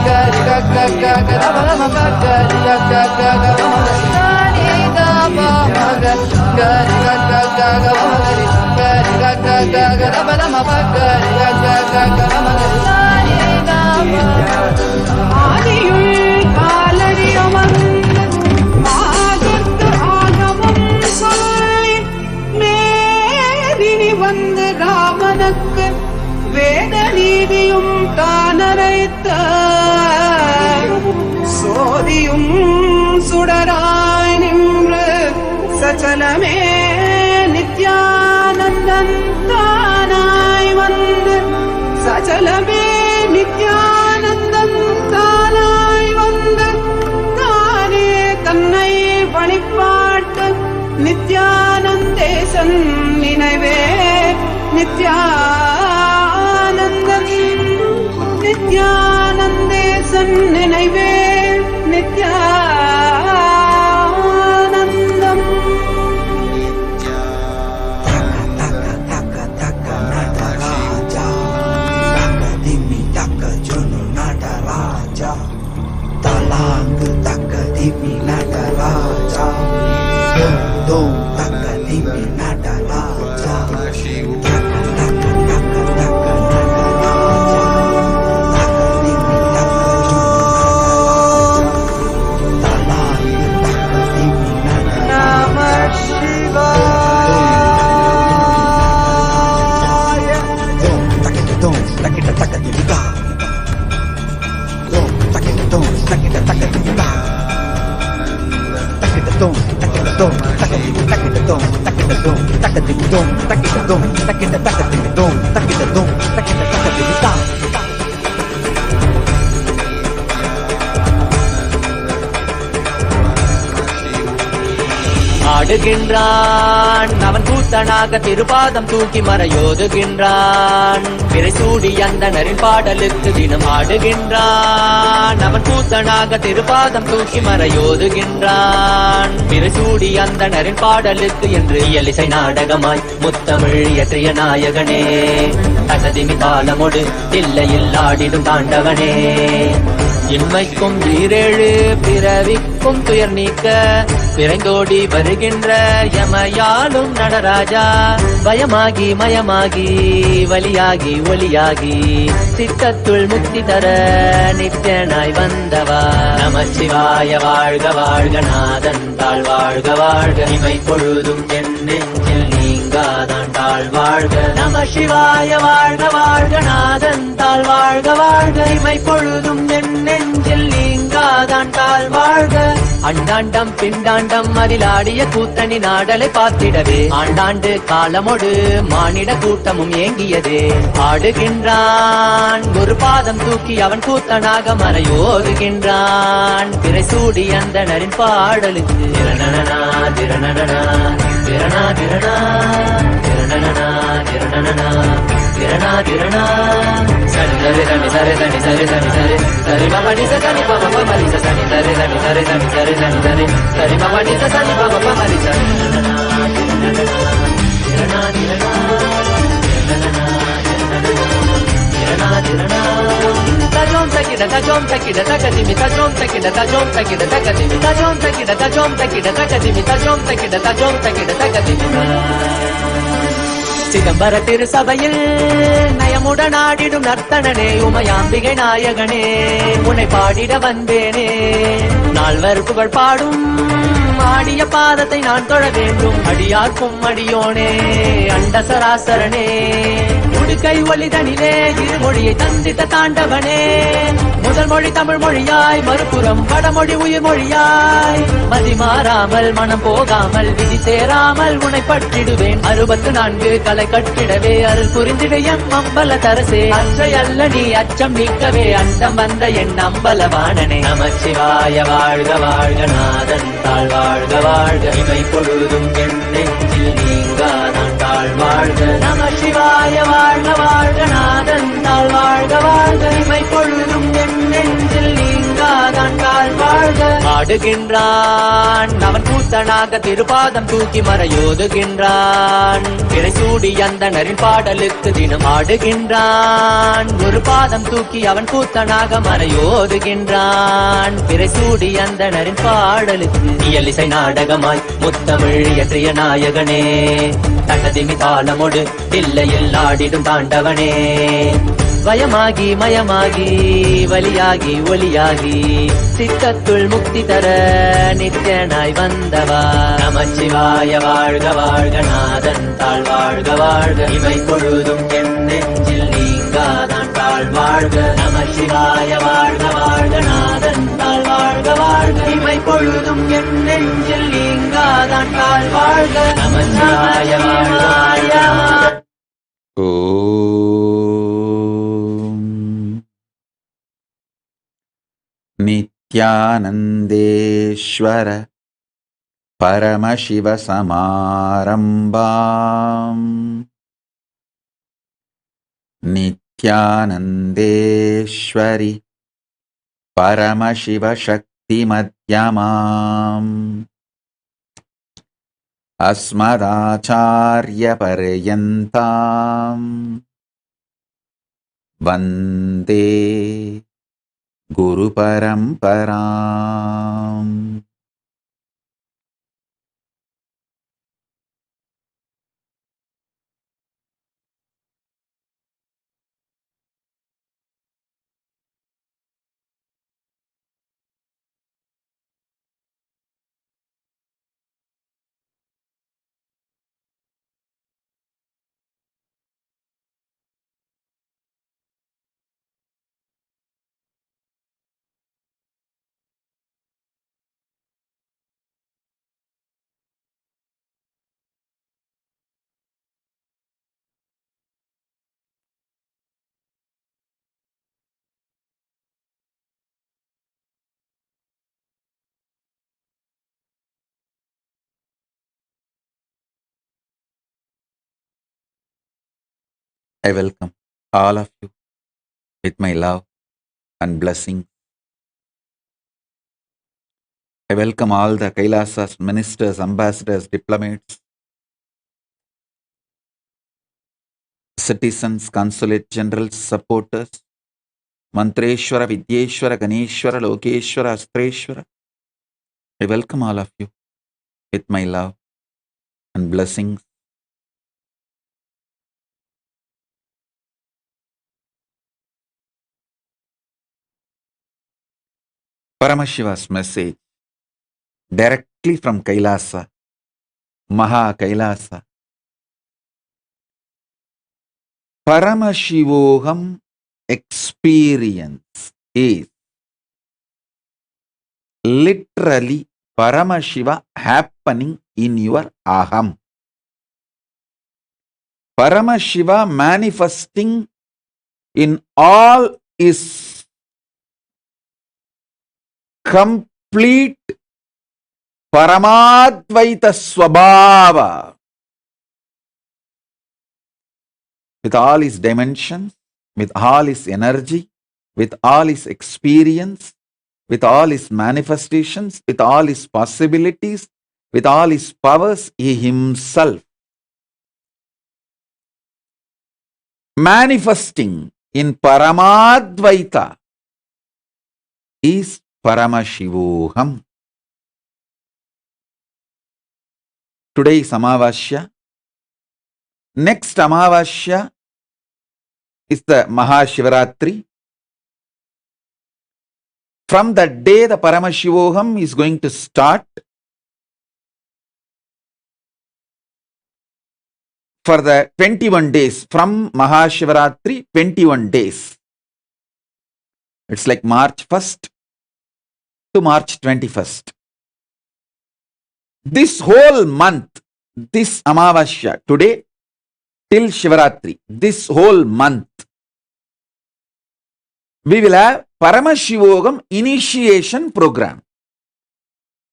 गरि ग ग ग ग र म ग गरि ग ग ग ग म सा नि द प म ग गरि ग ग ग ग म गरि गरि ग ग ग ग र म प गरि ग ग ग ग म गरि सा नि द प ஆதியுள் காலறியவன் மாகத்து ஆகமம் சொல்லி மேதினி வந்து ராமனுக்கு வேத நீதியும் தானரைத்த சோதியும் சுடராய் நின்று சச்சலமே நித்யானந்தன் தானாய் வந்து சச்சலமே நித்யானந்தன் தானாய் வந்து தானே தன்னை வழிபாட்டு நித்யானந்தேசன் நினைவே நித்யானந்தன் நித்யானந்தேசன் நினைவே நித்யானந்தம் ஆடுகின்றான் அவன் கூத்தனாக திருபாதம் தூக்கி மறையோதுகின்றான் பிறைசூடி அந்தணரின் பாடலுக்கு தினம் ஆடுகின்றான் அவன் கூத்தனாக திருபாதம் தூக்கி மறையோதுகின்றான் பிறைசூடி அந்தணரின் பாடலுக்கு என்று இயலிசை நாடகமாய் முத்தமிழ் இயற்றிய நாயகனே தகதிமி காலமொடு இல்லையில் ஆடிடும் தாண்டவனே இன்மைக்கும் ஈரேழு பிறவிக்கும் துயர் நீக்க விரைந்தோடி வருகின்ற யமயாலும் நடராஜா பயமாகி மயமாகி வலியாகி ஒலியாகி சித்தத்துள் முக்தி தர நித்யனாய் வந்தவா நமச்சிவாய வாழ்க வாழ்க நாதன் தாழ் வாழ்க வாழ்க இமை பொழுதும் என் நெஞ்சில் நீங்காதான் தாழ் வாழ்க நம சிவாய வாழ்க வாழ்க நாதன் தாழ் வாழ்க வாழ்க இமை பொழுதும் என் நெஞ்சில் நீங்காதான் தாழ் வாழ்க அண்டாண்டம் பிண்டாண்டம் அதிலாடிய கூத்தணி நாடலை பார்த்திடவே ஆண்டாண்டு காலமொடு மானிட கூட்டமும் ஏங்கியதே ஆடுகின்றான் ஒரு பாதம் தூக்கி அவன் கூத்தனாக மறையோதுகின்றான் திரை சூடி அந்தணரின் பாடலுக்கு திரணனா திரணனா திரணா திரணா திரணனா திரணனா திரணா திரணா சரி சரி சரி சரி சரி சரி சரி சரி சரி மபனி சரி பம பமரி சரி சரி சரி சரி சரி சரி சரி சரி சரி மபனி சரி பம பமரி சரி திரணா திரணா திரணா திரணா tajom takida takadimi tajom takida takadimi tajom takida takadimi tajom takida takadimi சிதம்பர திருசபையில் நயமுடன் ஆடிடும் நர்த்தனனே உமையாம்பிகை நாயகனே உன்னை பாடிட வந்தேனே நால்வர் புகழ் பாடும் ஆடிய பாதத்தை நான் தொழ வேண்டும் அடியார்க்கும் அடியோனே அண்ட சராசரனே உடுக்கை ஒளிதனிலே இருமொழியை தந்தித்த தாண்டவனே முதல் மொழி தமிழ் மொழியாய் மறுபுறம் வடமொழி உயிர் மொழியாய் மதி மாறாமல் மனம் போகாமல் விதி சேராமல் உன்னை பற்றிடுவேன் 64 கலை கட்டிடவே அருள் புரிந்திட எம் அம்பல தரசே அற்றை அல்ல நீ அச்சம் நீக்கவே அண்டம் வந்த என் அம்பலவாணனே நமச்சிவாய வாழ்க வாழ்க நாதன் தாழ் வாழ்க வாழ்க இவை பொழுதும் என் நெஞ்சில் நீங்காதான் தாழ் வாழ்க நமசிவாய வாழ்க வாழ்க நாதன் தாழ் வாழ்க வாழ்க இவை பொழுதும் என் நெஞ்சில் நீங்காதான் தாழ் வாழ்க ஆடுகின்றான் அவன் கூத்தனாக திருப்பாதம் தூக்கி மறையோதுகின்றான் திரை சூடி அந்தணரின் பாடலுக்கு தினம் ஆடுகின்றான் ஒரு பாதம் தூக்கி அவன் கூத்தனாக மறையோதுகின்றான் திரை சூடி அந்தணரின் பாடலுக்கு இயலிசை நாடகமாய் முத்தமிழ் இயற்றிய நாயகனே தண்டதிமி தாளமொடு இல்லையில் ஆடிடும் தாண்டவனே பயமாகி மயமாகி வலியாகி ஒலியாகி சித்தத்துள் முக்தி தர நித்யனாய் வந்தவா நமச்சிவாய வாழ்க வாழ்க நாதன் தாழ் வாழ்க வாழ்க இவை பொழுதும் என் நெஞ்சில் நீங்காதான் தாழ் வாழ்க நமசிவாய வாழ்க வாழ்க நாதன் தாழ் வாழ்க வாழ்க இவை பொழுதும் என் நெஞ்சில் நீங்காதான் தாழ் வாழ்க நமசிவாய வாழ்க नित्यानन्देश्वर परमशिवसमारम्भाम् नित्यानन्देश्वरि परमशिवशक्तिमध्यमाम् अस्मदाचार्यपर्यन्ताम् वन्दे गुरुपरम्पराम् I welcome all of you with my love and blessing. I welcome all the Kailasas, ministers, ambassadors, diplomats, citizens, consulate generals, supporters, Mantreshwara, Vidyeshwara, Ganeshwara, Lokeshwara, Astreshwara. I welcome all of you. with my love and blessings. Paramashiva's message directly from Kailasa, Maha Kailasa. Paramashivoham experience is literally Paramashiva happening in your aham. Paramashiva manifesting in all is complete Paramadvaita Swabhava, with all his dimensions, with all his energy, with all his experience, with all his manifestations, with all his possibilities, with all his powers, he himself manifesting in Paramadvaita is Paramashivoham. Today is Amavasya. Next Amavasya is the Mahashivaratri. From that day, the Paramashivoham is going to start for the 21 days. From Mahashivaratri, 21 days. It's like March 1st to March 21st. This whole month, this Amavasya, today till Shivaratri, this whole month, we will have Paramashivoham initiation program.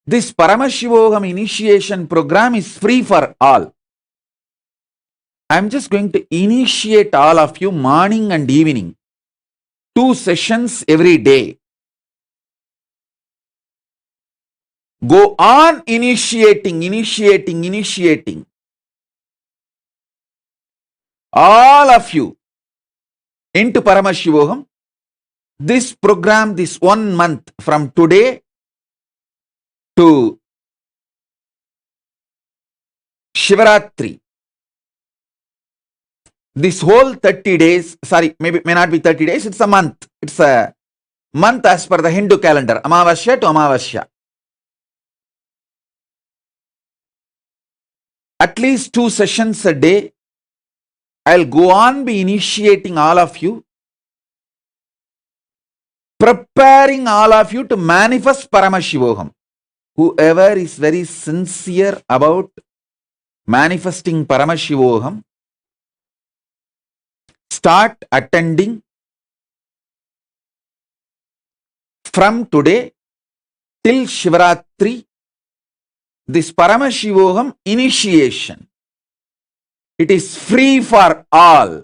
This Paramashivoham initiation program is free for all. I am just going to initiate all of you morning and evening. 2 sessions every day. Go on initiating. All of you into Paramashivoham. This program, this 1 month from today to Shivaratri, this whole 30 days, sorry, maybe may not be 30 days, it's a month. It's a month as per the Hindu calendar, Amavasya to Amavasya. At least 2 sessions a day. I'll go on be initiating all of you, preparing all of you to manifest Paramashivoham. Whoever is very sincere about manifesting Paramashivoham, start attending from today till Shivaratri, this Paramashivoham initiation. It is free for all.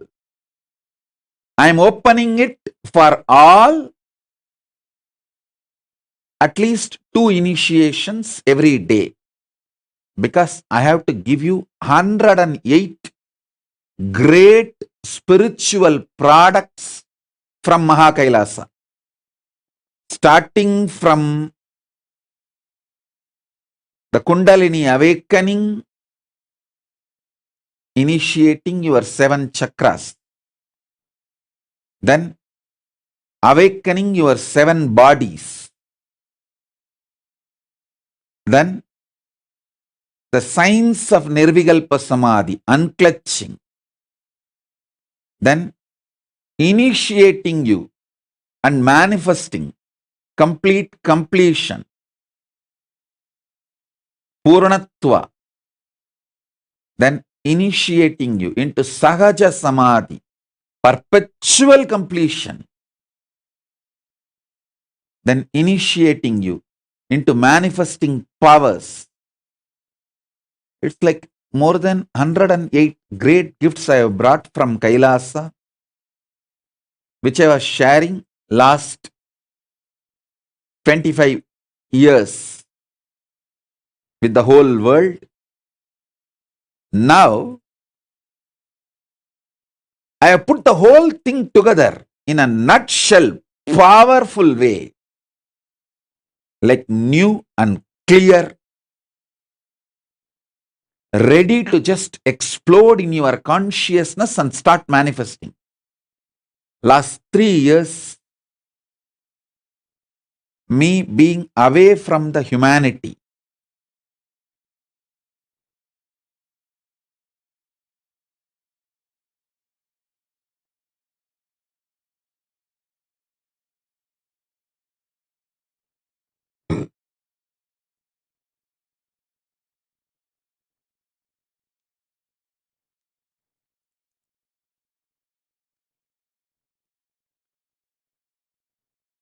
I am opening it for all. At least 2 initiations every day. Because I have to give you 108 great spiritual products from Maha Kailasa. Starting from the Kundalini awakening, initiating your 7 chakras. Then awakening your 7 bodies. Then the signs of Nirvikalpa Samadhi, unclutching. Then initiating you and manifesting complete completion, Purnatva. Then initiating you into Sahaja Samadhi, perpetual completion. Then initiating you into manifesting powers. It's like more than 108 great gifts I have brought from Kailasa, which I was sharing last 25 years with the whole world. Now, I have put the whole thing together in a nutshell, powerful way, like new and clear ready to just explode in your consciousness and start manifesting. Last 3 years, me being away from the humanity,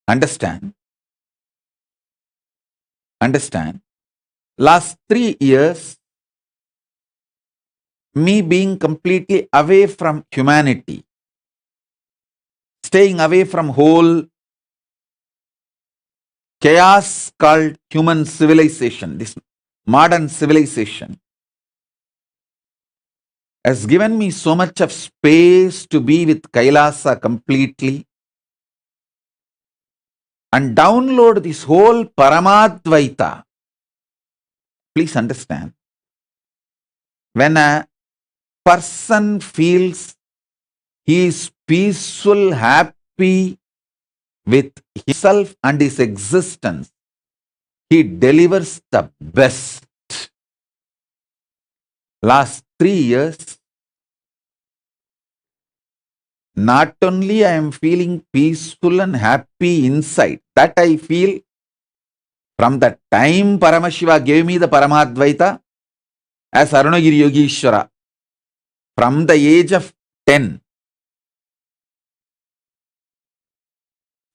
understand, last 3 years, me being completely away from humanity, staying away from whole chaos called human civilization, this modern civilization, has given me so much of space to be with Kailasa completely and download this whole Paramadvaita. Please understand, when a person feels he is peaceful, happy with himself and his existence, he delivers the best. Last 3 years, not only I am feeling peaceful and happy inside, that I feel from the time Paramashiva gave me the Paramadvaita as Arunagiri Yogishwara, from the age of 10.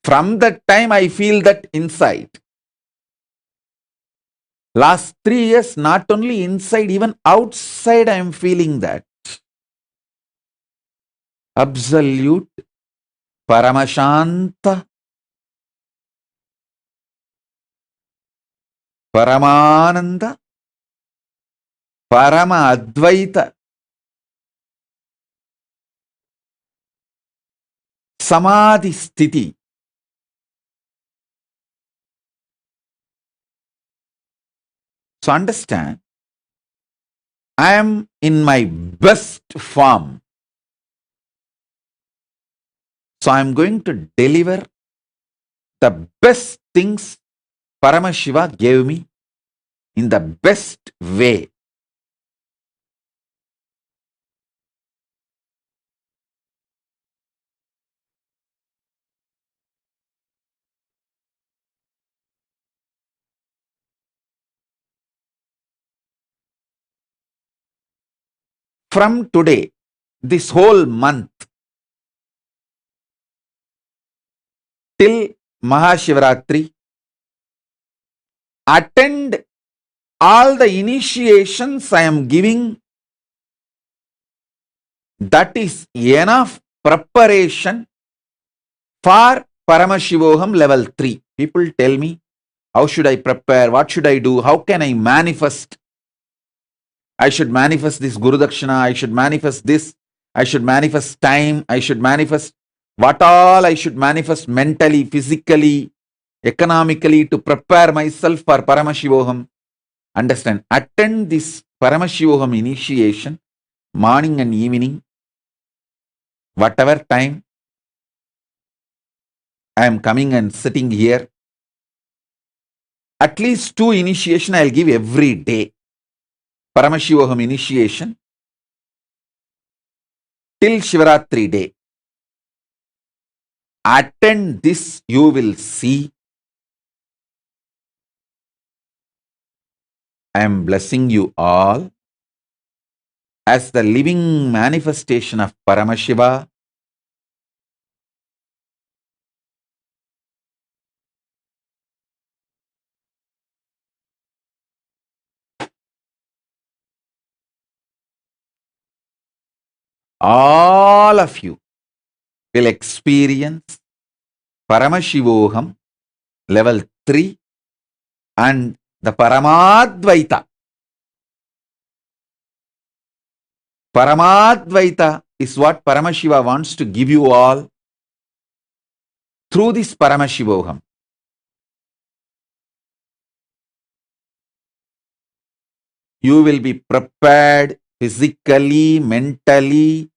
From that time I feel that inside. Last 3 years, not only inside, even outside I am feeling that. Absolute Paramashanta, Paramananda, Parama Advaita, Samadhi Sthiti. So understand, I am in my best form. So I am going to deliver the best things Paramashiva gave me in the best way. From today, this whole month, till Mahashivaratri, attend all the initiations I am giving. That is enough preparation for Paramashivoham level 3. People tell me, how should I prepare? What should I do? How can I manifest? I should manifest this Guru Dakshina. I should manifest this. I should manifest time. I should manifest what all I should manifest mentally, physically, economically to prepare myself for Paramashivoham. Understand, attend this Paramashivoham initiation morning and evening, whatever time I am coming and sitting here. At least 2 initiation I will give every day. Paramashivoham initiation till Shivaratri day. Attend this, you will see. I am blessing you all as the living manifestation of Paramashiva. All of you will experience Paramashivoham level 3 and the Paramadvaita. Paramadvaita is what Paramashiva wants to give you all through this Paramashivoham. You will be prepared physically, mentally,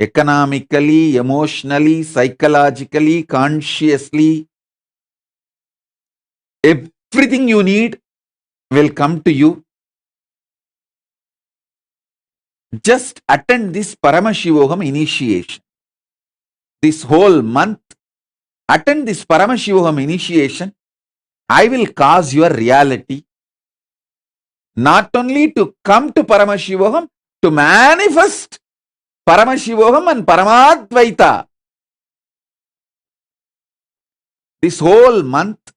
economically, emotionally, psychologically, consciously. Everything you need will come to you. Just attend this Paramashivoham initiation. This whole month, attend this Paramashivoham initiation. I will cause your reality not only to come to Paramashivoham, to manifest Paramashivoham and Paramadvaita. This whole month,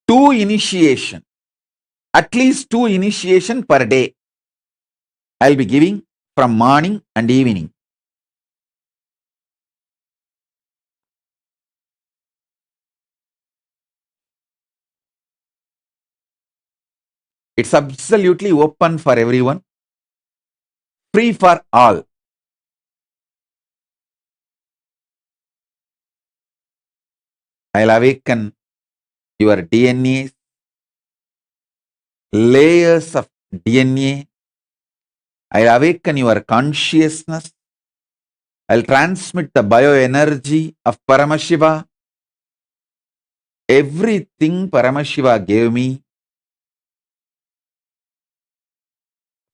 2 initiation, at least 2 initiation per day. I'll be giving from morning and evening. It's absolutely open for everyone, free for all. I'll awaken your DNA, layers of DNA. I'll awaken your consciousness. I'll transmit the bioenergy of Paramashiva. Everything Paramashiva gave me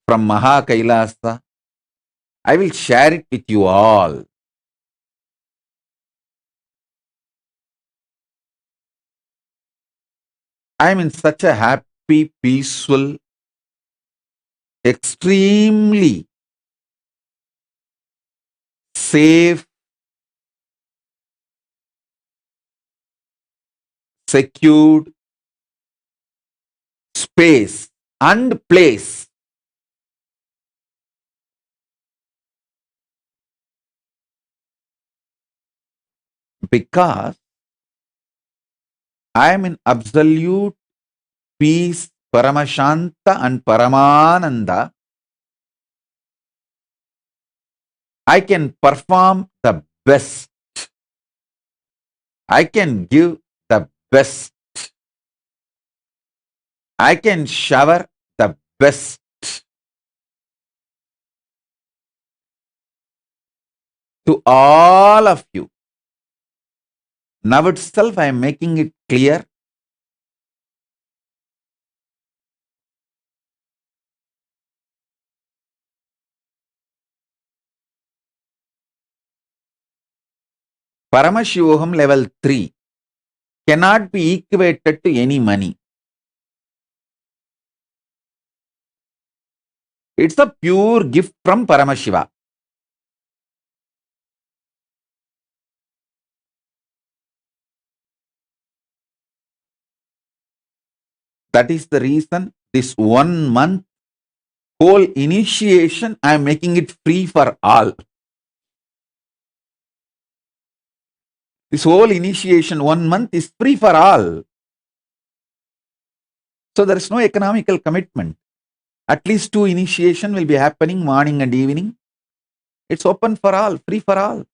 from Maha Kailasa, I will share it with you all. I am in such a happy, peaceful, extremely safe, secured space and place. Because I am in absolute peace, Paramashanta and Paramananda. I can perform the best. I can give the best. I can shower the best. To all of you. Now itself I am making it clear. Paramashivoham level 3 cannot be equated to any money. It's a pure gift from Paramashiva. That is the reason this 1 month whole initiation I am making it free for all. This whole initiation 1 month is free for all. So there is no economical commitment. At least 2 initiation will be happening morning and evening. It's open for all, free for all.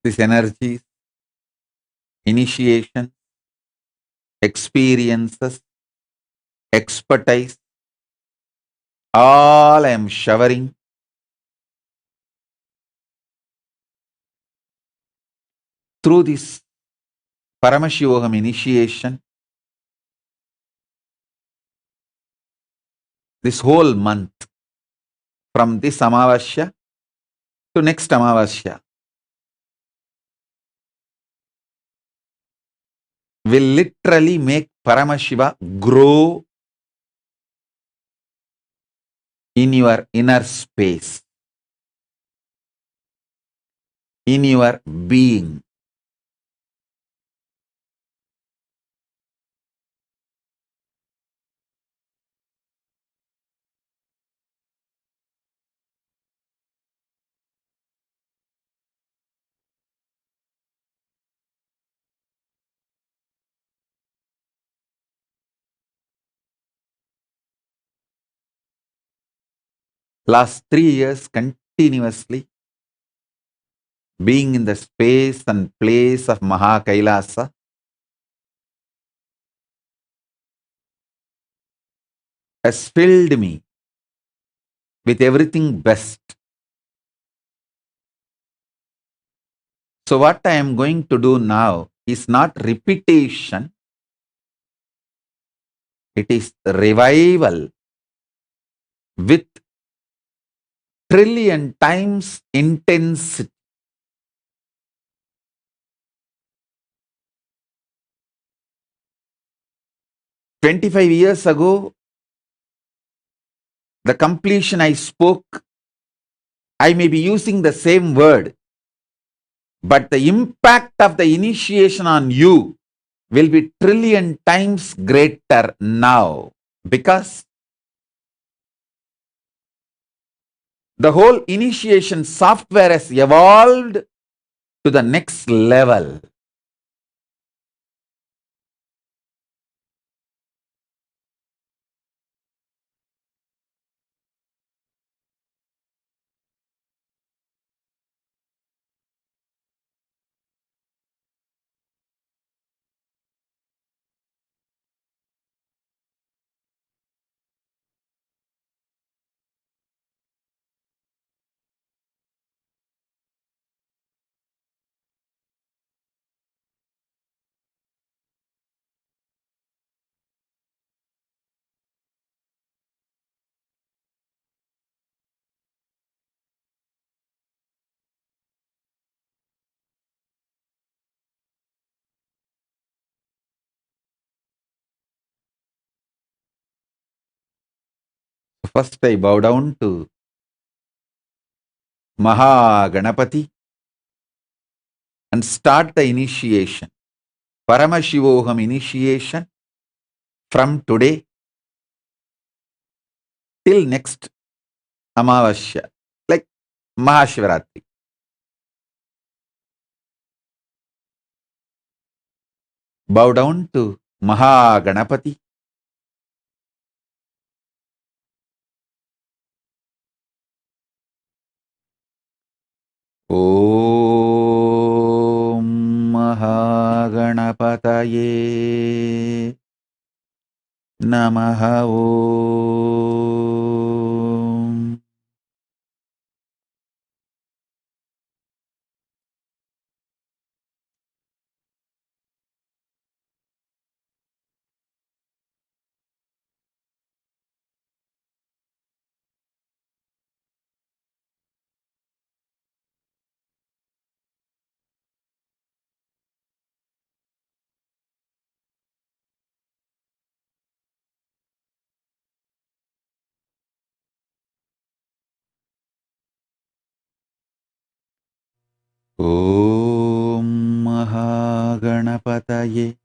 This energy, initiation, experiences, expertise, all I am showering through this Paramashivoham initiation. This whole month, from this Amavasya to next Amavasya, will literally make Paramashiva grow in your inner space. in your being. Last 3 years continuously being in the space and place of Kailasa has filled me with everything best. So what I am going to do now is not repetition, it is revival with trillion times intensity. "25 years ago, the completion I spoke, I may be using the same word, but the impact of the initiation on you will be trillion times greater now, because the whole initiation software has evolved to the next level. First I bow down to Ganapati and start the initiation. Paramashivoham initiation from today till next Amavasya, like Mahashivaratri. Bow down to Ganapati. Om Mahaganapataye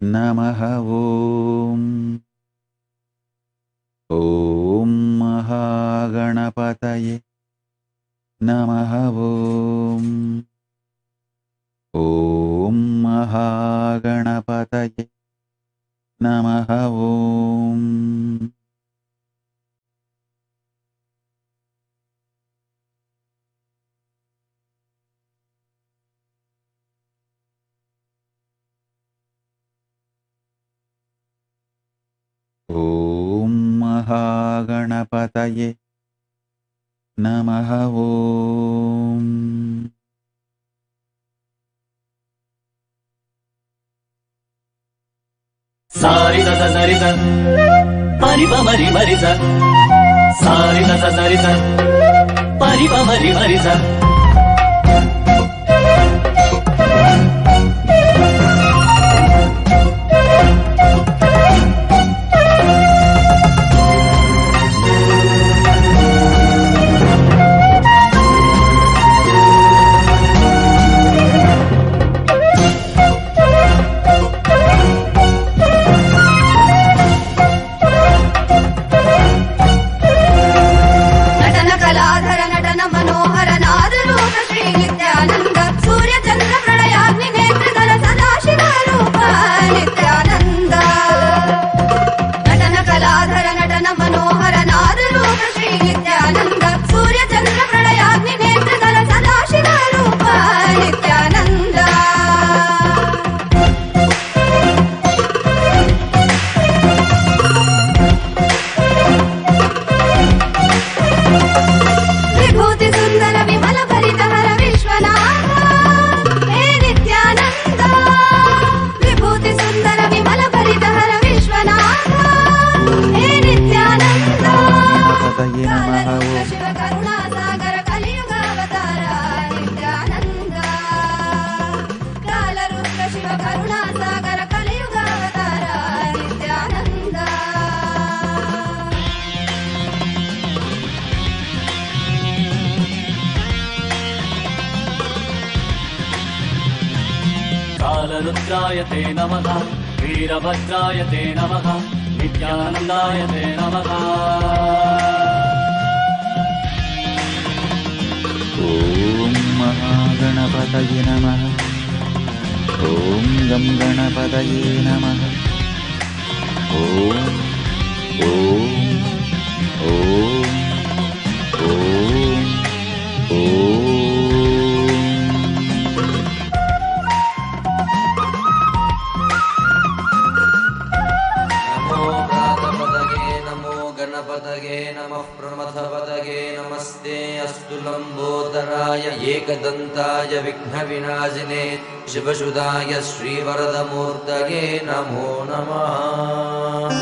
Namaha Om. Om Mahaganapataye Namaha Om. Om Mahaganapataye Namaha Om. Om Mahaganapataye Namaha Om. Om Mahaganapataye Namaha Om. Sari sa sa sari sa, pari pa mari mari sa. Sari sa sa sari sa, pari pa mari mari sa. ಕರುಣಾಸಾಗರ ಕಲಿಯುಗಾವತಾರ Nithyananda. ಕಾಲರುದ್ರಾಯ ತೇ ನಮಃ, ವೀರಭದ್ರಾಯ ತೇ ನಮಃ, ನಿತ್ಯಾನಂದಾಯ ತೇ ನಮಃ. ಓಂ ಮಹಾಗಣಪತಯೇ ನಮಃ. ಓಂ ಗಂ ಗಣಪತಯೇ ನಮಃ. ಓಂ ಓಂ ಓಂ ಓಂ ಓಂ. ಗಣಪತಗೆ ನಮಃ ಪ್ರಮಥಪತಗೆ ನಮಸ್ತೆ ಅಸ್ತು ಲಂಬೋದರಾಯ ಏಕದಂತಾಯ ವಿಘ್ನ ವಿನಾಶಿನೇ ಶಿವಸುಧಾಯ ಶ್ರೀವರದಮೂರ್ತಯೇ ನಮೋ ನಮಃ.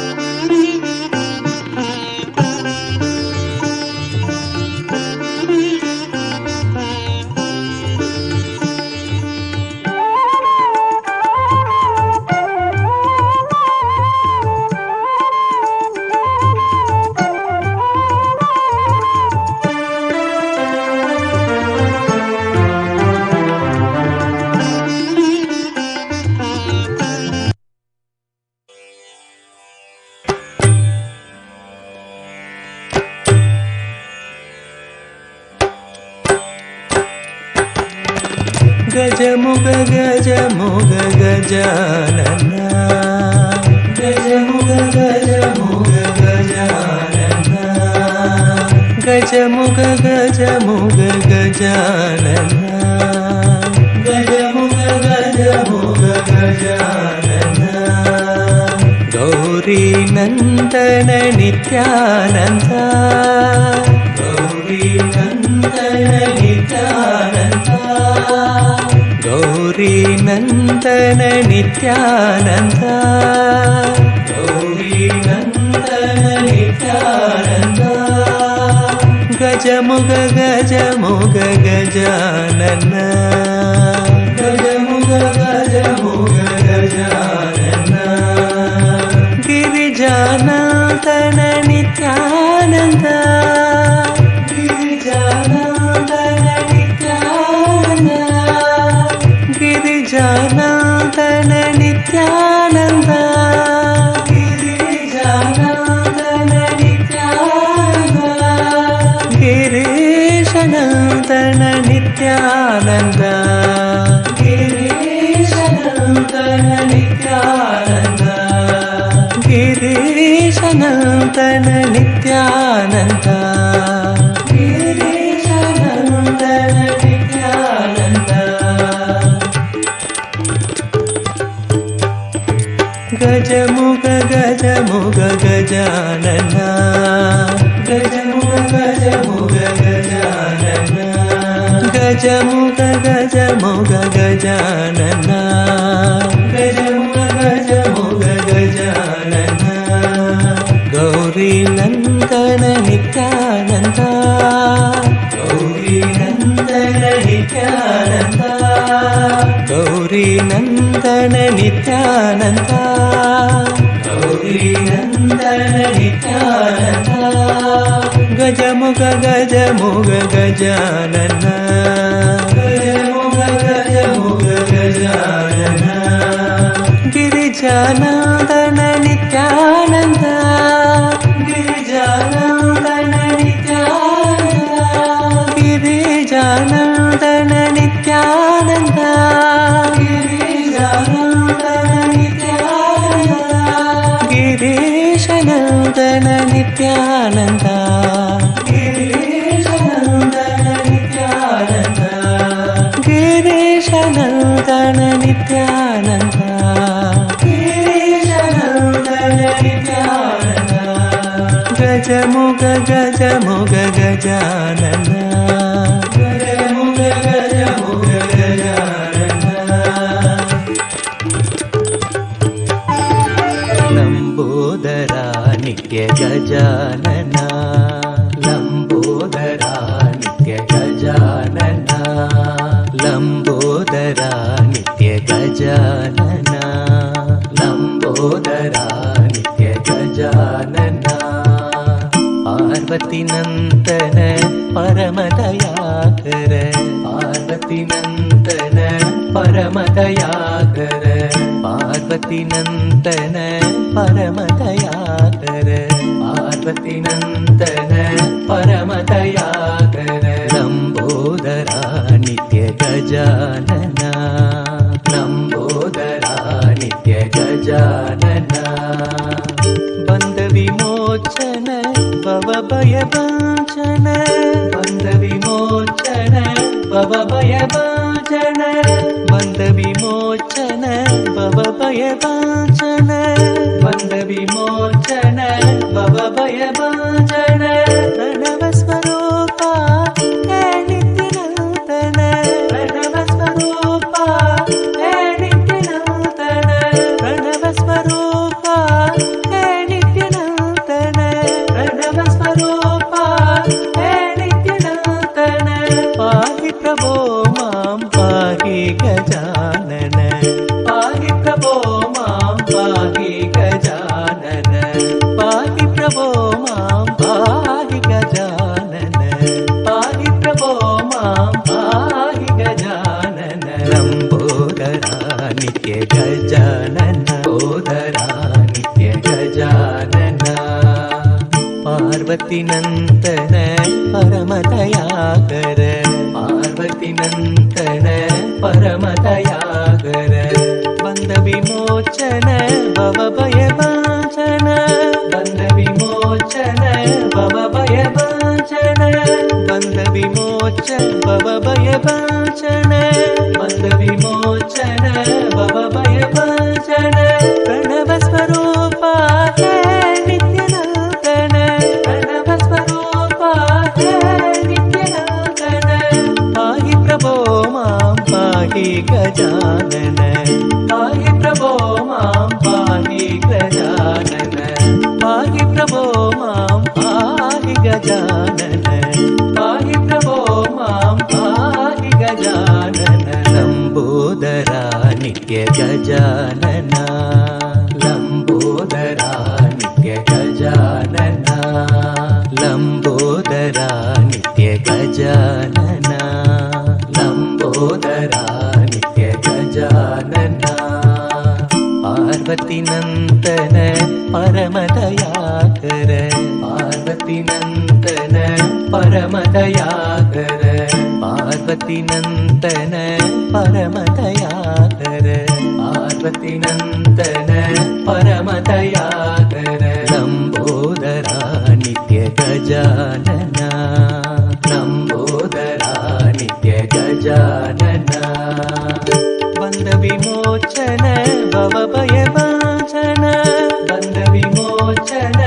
ಗಜಮುಗ ಗಜಮುಗ ಗಜಾನನ, ಗಜಮುಗ ಗಜಮುಗ ಗಜಾನನ, ಗಜಮುಗ ಗಜಮುಗ ಗಜಾನನ, ಗಜಮುಗ ಗಜಮುಗ ಗಜಾನನ. ಗೌರಿ ನಂದನ ನಿತ್ಯಾನಂದ, ಗೌರಿ ನಂದನ ನಿತ್ಯಾನಂದ, ಗೌರಿ ನಂದನ ನಿತ್ಯಾನಂದ, ಗೌರಿ ನಂದನ ನಿತ್ಯಾನಂದ. ಗಜಮುಗ ಗಜಮುಗ ಗಜಾನನ, ಗಜಮುಗ ಗಜಮುಗ ಗಜಾನನ. ಗಿರಿಜಾನಂದನ ನಿತ್ಯಾನಂದ, ಗಿರಿಜಾನಂದನ ನಿತ್ಯಾನಂದ, ಗಿರಿಜಾನಂದನ ನಿತ್ಯಾನಂದ, ಗಿರಿಜಾನಂದನ ನಿತ್ಯಾನಂದ. ಗಿರೀಶನಂದನ ನಿತ್ಯಾನಂದ, ಗಿರೀಶನಂದನ ನಿತ್ಯಾನಂದ, ಗಿರೀಶನಂದನ ನಿತ್ಯಾನಂದ, ಗಿರೀಶನಂದನ ನಿತ್ಯಾನಂದ. ಗಜಮುಗ ಗಜಮುಗ ಗಜಾನನ, ಗಜಮುಗ ಗಜಮುಗ ಗಜಾನನ, ಗಜಮುಗ ಗಜಮುಗ ಗಜಾನನ, ಗಜಮುಗ ಗಜಮುಗ ಗಜಾನನ. ಗೌರಿ ನಂದನ ನಿತ್ಯಾನಂದ, ಗೌರಿ ನಂದನ ನಿತ್ಯಾನಂದ, ಗೌರಿ ನಂದನ ನಿತ್ಯಾನಂದ, ಗೌರಿ ನಂದನ ನಿತ್ಯಾನಂದ. ಗಜಮುಗ ಗಜಮುಗ ಗಜಾನನ, ಗಜಮುಗ ಗಜಮುಗ ಗಜಾನನ. ಗಿರಿಜಾನಂದನ ನಿತ್ಯಾನಂದ, ಗಿರಿಜಾನಂದನ ನಿತ್ಯಾನಂದ, ಗಿರಿಜಾನಂದನ ನಿತ್ಯಾನಂದ, ಗಿರಿಜಾನಂದನ ನಿತ್ಯಾನಂದ. ಗಿರೀಶನಂದನ ನಿತ್ಯಾನಂದ, ಗಿರೀಶನಂದನ ನಿತ್ಯಾನಂದ, ಗಿರೀಶನಂದನ ನಿತ್ಯಾನಂದ, ಗಿರೀಶನಂದನ ನಿತ್ಯಾನಂದ. ಗಜಮುಗ ಗಜಮುಗ ಗಜಾನನ, ಗಜಮುಗ ಗಜಮುಗ ಗಜಾನನ. ಲಂಬೋದರ ನಿತ್ಯ ಗಜಾನನ, ಲಂಬೋದರ ನಿತ್ಯ ಗಜಾನನ, ಲಂಬೋದರ ನಿತ್ಯ ಗಜಾನನ. ಗಜಾನನ ಲಂಬೋದರ ನಿತ್ಯ ಗಜಾನನ ಪಾರ್ವತಿ ನಂದನ ಪರಮದಯಾಕರ ಪಾರ್ವತಿ ನಂದನ ಪರಮದಯಾಕರ ಪಾರ್ವತಿ ನಂದನ ಪರಮದಯಾಕರ ಪಾರ್ವತಿ ನಂದನ ಪರಮದಯಾಕರ ಲಂಬೋದರ ನಿತ್ಯ ಗಜಾನನ ಲಂಬೋದರ ನಿತ್ಯ ಗಜಾನನ ಬಂದ ವಿಮೋಚನ ಭವ ಭಯ ವಾಂಚನ ಬಂದ ವಿಮೋಚನ ಭವ ಭಯ ವಾಂಚನ ಬಂದ ವಿಮೋಚನ ಭವ ಭಯ ವಾಂಚನ ಬಂದ ವಿಮೋಚನ ಭವ ಭಯ ವಾಂಚನ ಪ್ರಣವ ಸ್ವರೂಪ ಹೇ ನಿತ್ಯನೂತನ ಪ್ರಣವ ಸ್ವರೂಪ ಹೇ ನಿತ್ಯನೂತನ ಪ್ರಣವ ಸ್ವರೂಪ ಹೇ ನಿತ್ಯನೂತನ ಪ್ರಣವ ಸ್ವರೂಪ ಹೇ ನಿತ್ಯನೂತನ ಪಾಹಿ ಪ್ರಭೋ ಮಾಂ ಪಾಹಿ ಗಜಾನನ ಪಾಹಿ ಪ್ರಭೋ ಮಾಂ ಪಾಹಿ ಗಜಾನನ ಪಾಹಿ ಪ್ರಭೋ ಮಾಂ ಪಾಹಿ ಗಜಾನನ ಪಾಹಿ ಪ್ರಭೋ ಮಾಂ ಪಾಹಿ ಗಜಾನನ ಲಂಬೋದರ ನಿತ್ಯ ಗಜಾನನ ಬೋದರ ನಿತ್ಯ ಗಜಾನನ ಪಾರ್ವತಿ ನಂದನ ಪರಮದಯಾಕರ ಪಾರ್ವತಿ ನಂದನ ಪರಮದಯಾಕರ ಬಂದ ವಿಮೋಚನ ಭವ ಭಯ ವಾಂಚನ ಬಂದ ವಿಮೋಚನ ಭವ ಭಯ ವಾಂಚನ ಬಂದ ವಿಮೋಚನ ಭವ ಭಯ ವಾಂಚನ ಬಂದ ವಿಮೋಚನ ಭವ ಭಯ ವಾಂಚನ ಪ್ರಣವ ಸ್ವರೂಪ ಹೇ ನಿತ್ಯನೂತನ ಪ್ರಣವ ಸ್ವರೂಪ ಹೇ ನಿತ್ಯನೂತನ ಪಾಹಿ ಪ್ರಭೋ ಮಾಂ ಪಾಹಿ ಗಜಾನನ ಪಾಹಿ ಪ್ರಭೋ ಮಾಂ ಪಾಹಿ ಗಜಾನನ ಪಾಹಿ ಪ್ರಭೋ ಮಾಂ ಪಾಹಿ ಗಜಾನನ ಪಾಹಿ ಪ್ರಭೋ ಮಾಂ ಪಾಹಿ ಗಜಾನನ ಲಂಬೋದರ ನಿತ್ಯ ಗಜಾನನ ಲಂಬೋದರ ನಿತ್ಯ ಗಜಾನನ ಲಂಬೋದರ ನಿತ್ಯ ಗಜಾನನ ಲಂಬೋದರ ನಿತ್ಯ ಗಜಾನನ ಪಾರ್ವತಿ ನಂದನ ಪರಮದಯಾಕರ ಪಾರ್ವತಿ ನಂದನ ಪರಮದಯಾಕರ ಪಾರ್ವತಿ ನಂದನ ಪರಮದಯಾಕರ ಪಾರ್ವತಿ ನಂದನ ಪರಮದಯಾಕರ ಲಂಬೋದರ ನಿತ್ಯ ಗಜಾನನ ಲಂಬೋದರ ನಿತ್ಯ ಗಜಾನನ ಬಂದ ವಿಮೋಚನ ಭವ ಭಯ ವಾಂಚನ ಬಂದ ವಿಮೋಚನ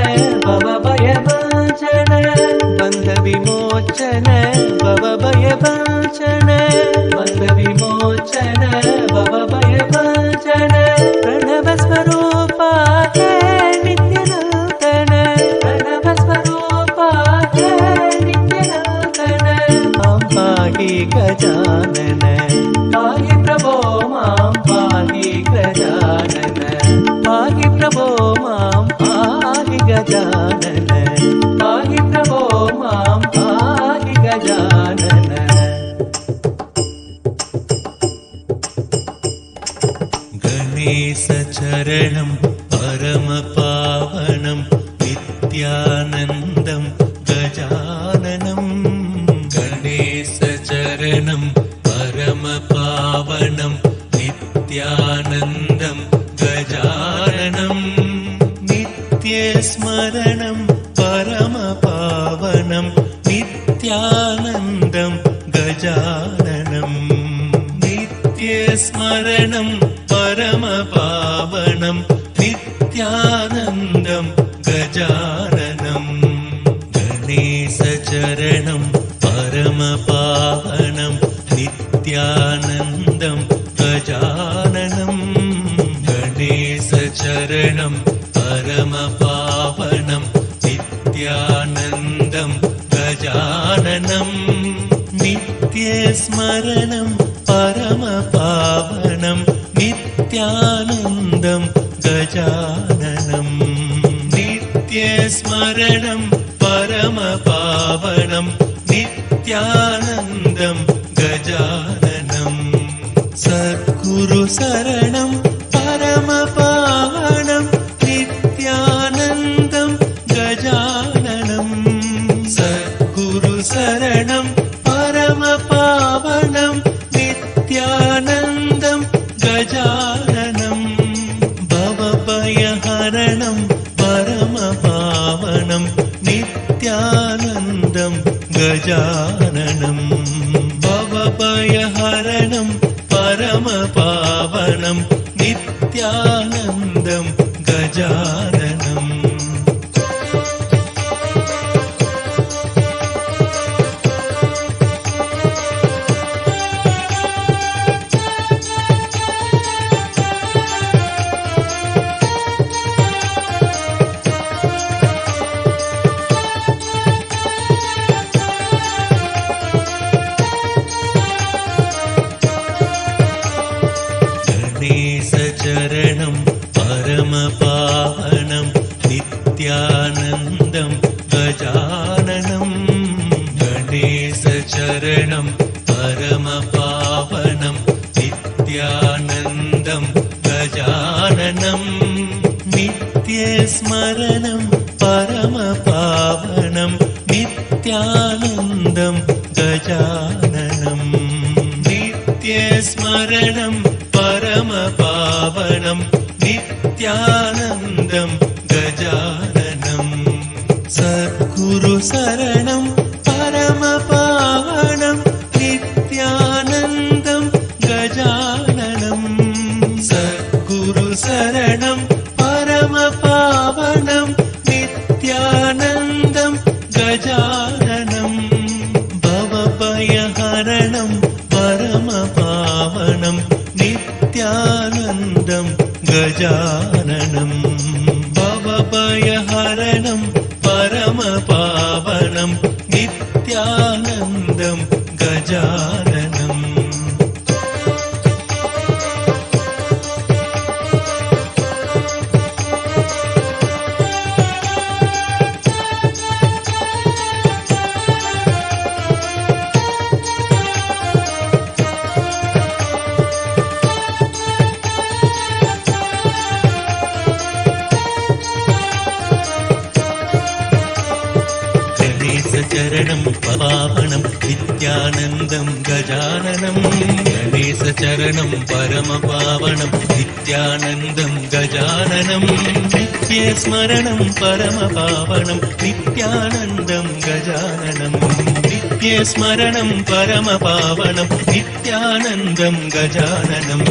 ಭವ ಭಯ ವಾಂಚನ ಬಂದ ವಿಮೋಚನ ಭವ ಭಯ ವಾಂಚನ ಬಂದ ವಿಮೋಚನ ಭವ ಭಯ ವಾಂಚನ ಪ್ರಣವ ಸ್ವರೂಪ ಹೇ ನಿತ್ಯನೂತನ ಪ್ರಣವ ಸ್ವರೂಪ ಹೇ ನಿತ್ಯನೂತನ ಮಾಂ ಪಾಹಿ ಗಜಾನನ ಪಾಹಿ ಪ್ರಭೋ ಮಾಂ ಪಾಹಿ ಗಜಾನನ ಪಾಹಿ ಪ್ರಭೋ ಮಾಂ ಪಾಹಿ ಗಜಾನನ ಪಾಹಿ ಪ್ರಭೋ ಮಾಂ ಪಾಹಿ ಗಜಾನನ ಗಣೇಶ ಚರಣಂ ಪರಮ ಪಾವನಂ ನಿತ್ಯಾನಂದಂ ಗಜಾನನಂ ಗಣೇಶ ಚರಣಂ ಪರಮ ಪಾವನಂ ನಿತ್ಯಾನಂದಂ ಗಜಾನನಂ ನಿತ್ಯ ಸ್ಮರಣಂ ಪರಮ ಪಾವನಂ ನಿತ್ಯಾನಂದಂ ಗಜಾನನಂ ನಿತ್ಯ ಸ್ಮರಣಂ ಪರಮ ಪಾವನಂ ನಿತ್ಯಾನಂದಂ ಗಜಾನನಂ ಗಣೇಶ ಚರಣಂ ಪರಮ ಪಾವನಂ ನಿತ್ಯಾನಂದಂ ಗಜಾನನಂ ಗಣೇಶ ಚರಣಂ ಪರಮ ಪಾವನಂ ನಿತ್ಯಾನಂದಂ ಗಜಾನನಂ ನಿತ್ಯ ಸ್ಮರಣಂ ಪರಮ ಪಾವನಂ ನಿತ್ಯ नित्यानन्दं गजाननं नित्यस्मरणं परमपावनं नित्यानन्दं गजाननं सद्गुरु शरणं परमपावनं नित्यानन्दं गजाननं सद्गुरु शरणं परमपावनं नित्यानन्दं गजाननं भवभयहरणं परमपावनं नित्यानन्दं गजाननं भवभयहरणं परमपावनं नित्यानन्दं गजाननम् चरणं परमपावनं नित्यानन्दं गजाननं गणेशचरणं परमपावनं नित्यानन्दं गजाननं नित्यस्मरणं परमपावनं नित्यानन्दं गजाननं नित्यस्मरणं परमपावनं नित्यानन्दं गजाननं सद्गुरु शरणं परमपावनं नित्यानन्दं गजाननं सद्गुरु शरणं परमपावनं नित्यानन्दं गजाननं भवभयहरणं परमपावनं नित्यानन्दं गजाननं भवभयहरणं परमपावनं नित्यानन्दं गजाननम् चरणं पावनं नित्यानन्दं गजाननं गणेशचरणं परमपावनं नित्यानन्दं गजाननं नित्यस्मरणं परमपावनं नित्यानन्दं गजाननं नित्यस्मरणं परमपावनं नित्यानन्दं गजाननं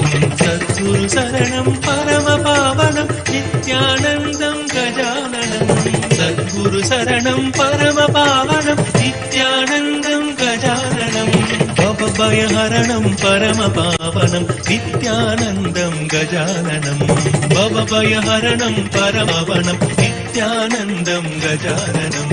सद्गुरु शरणं परमपावनं नित्यानन्दं गजाननं सद्गुरु शरणं परमपावनं नित्यानन्दं गजाननं भवभयहरणं परमपावनं नित्यानन्दं गजाननं भवभयहरणं परमपावनं नित्यानन्दं गजाननं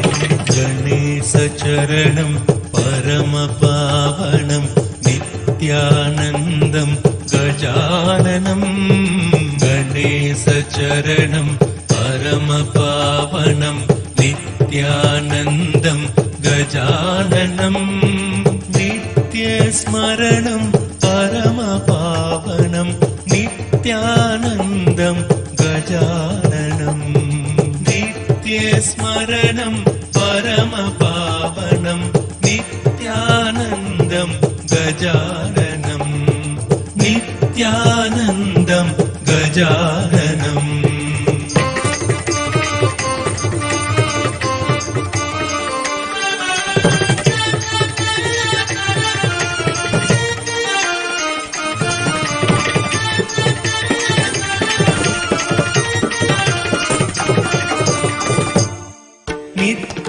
गणेशचरणं परमपावनं नित्यानन्दं गजाननं गणेशचरणं परमपावनं नित्यानन्दं गजाननं नित्यस्मरणं परमपावनं नित्यानन्दं गजाननं नित्यस्मरणं परमपावनं नित्यानन्दं गजाननं नित्यानन्दं गजाननम्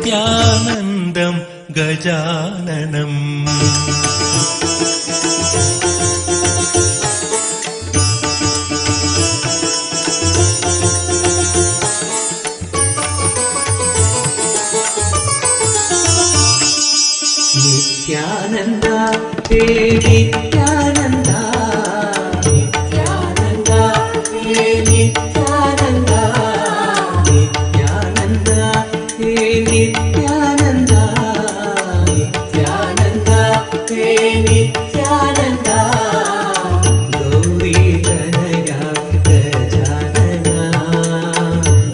नित्यानन्दं गजाननम् नित्यानन्द हे नित्यानन्द नित्यानन्द ಹೇ ನಿತ್ಯಾನಂದ ನಿತ್ಯಾನಂದ ಹೇ ನಿತ್ಯಾನಂದ ನಿತ್ಯಾನಂದ ಹೇ ನಿತ್ಯಾನಂದ ಗೌರಿ ತನಯ ಗಜಾನನ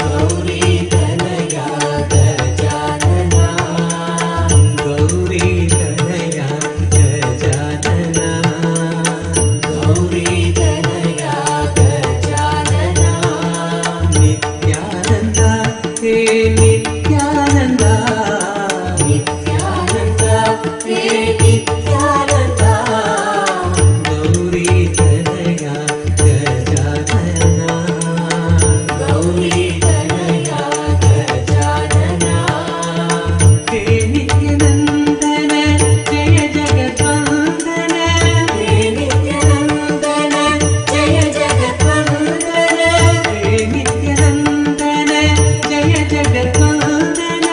ಗೌರಿ ತನಯ ಗಜಾನನ ಗೌರಿ ತನಯ ಗಜಾನನ ಗೌರಿ ತನಯ ಗಜಾನನ ನಿತ್ಯಾನಂದ ಹೇ ನಿತ್ಯಾನಂದ ನಿತ್ಯಾನಂದ ಹೇ ನಿತ್ಯಾನಂದ ಗೌರಿ ತನಯ ಗಜಾನನ ಗೌರಿ ತನಯ ಗಜಾನನ ಹೇ ನಿತ್ಯಾನಂದನ ಜಯ ಜಗದ್ವಂದನ ಹೇ ನಿತ್ಯಾನಂದನ ಜಯ ಜಗದ್ವಂದನ ಹೇ ನಿತ್ಯಾನಂದನ ಜಯ ಜಗದ್ವಂದನ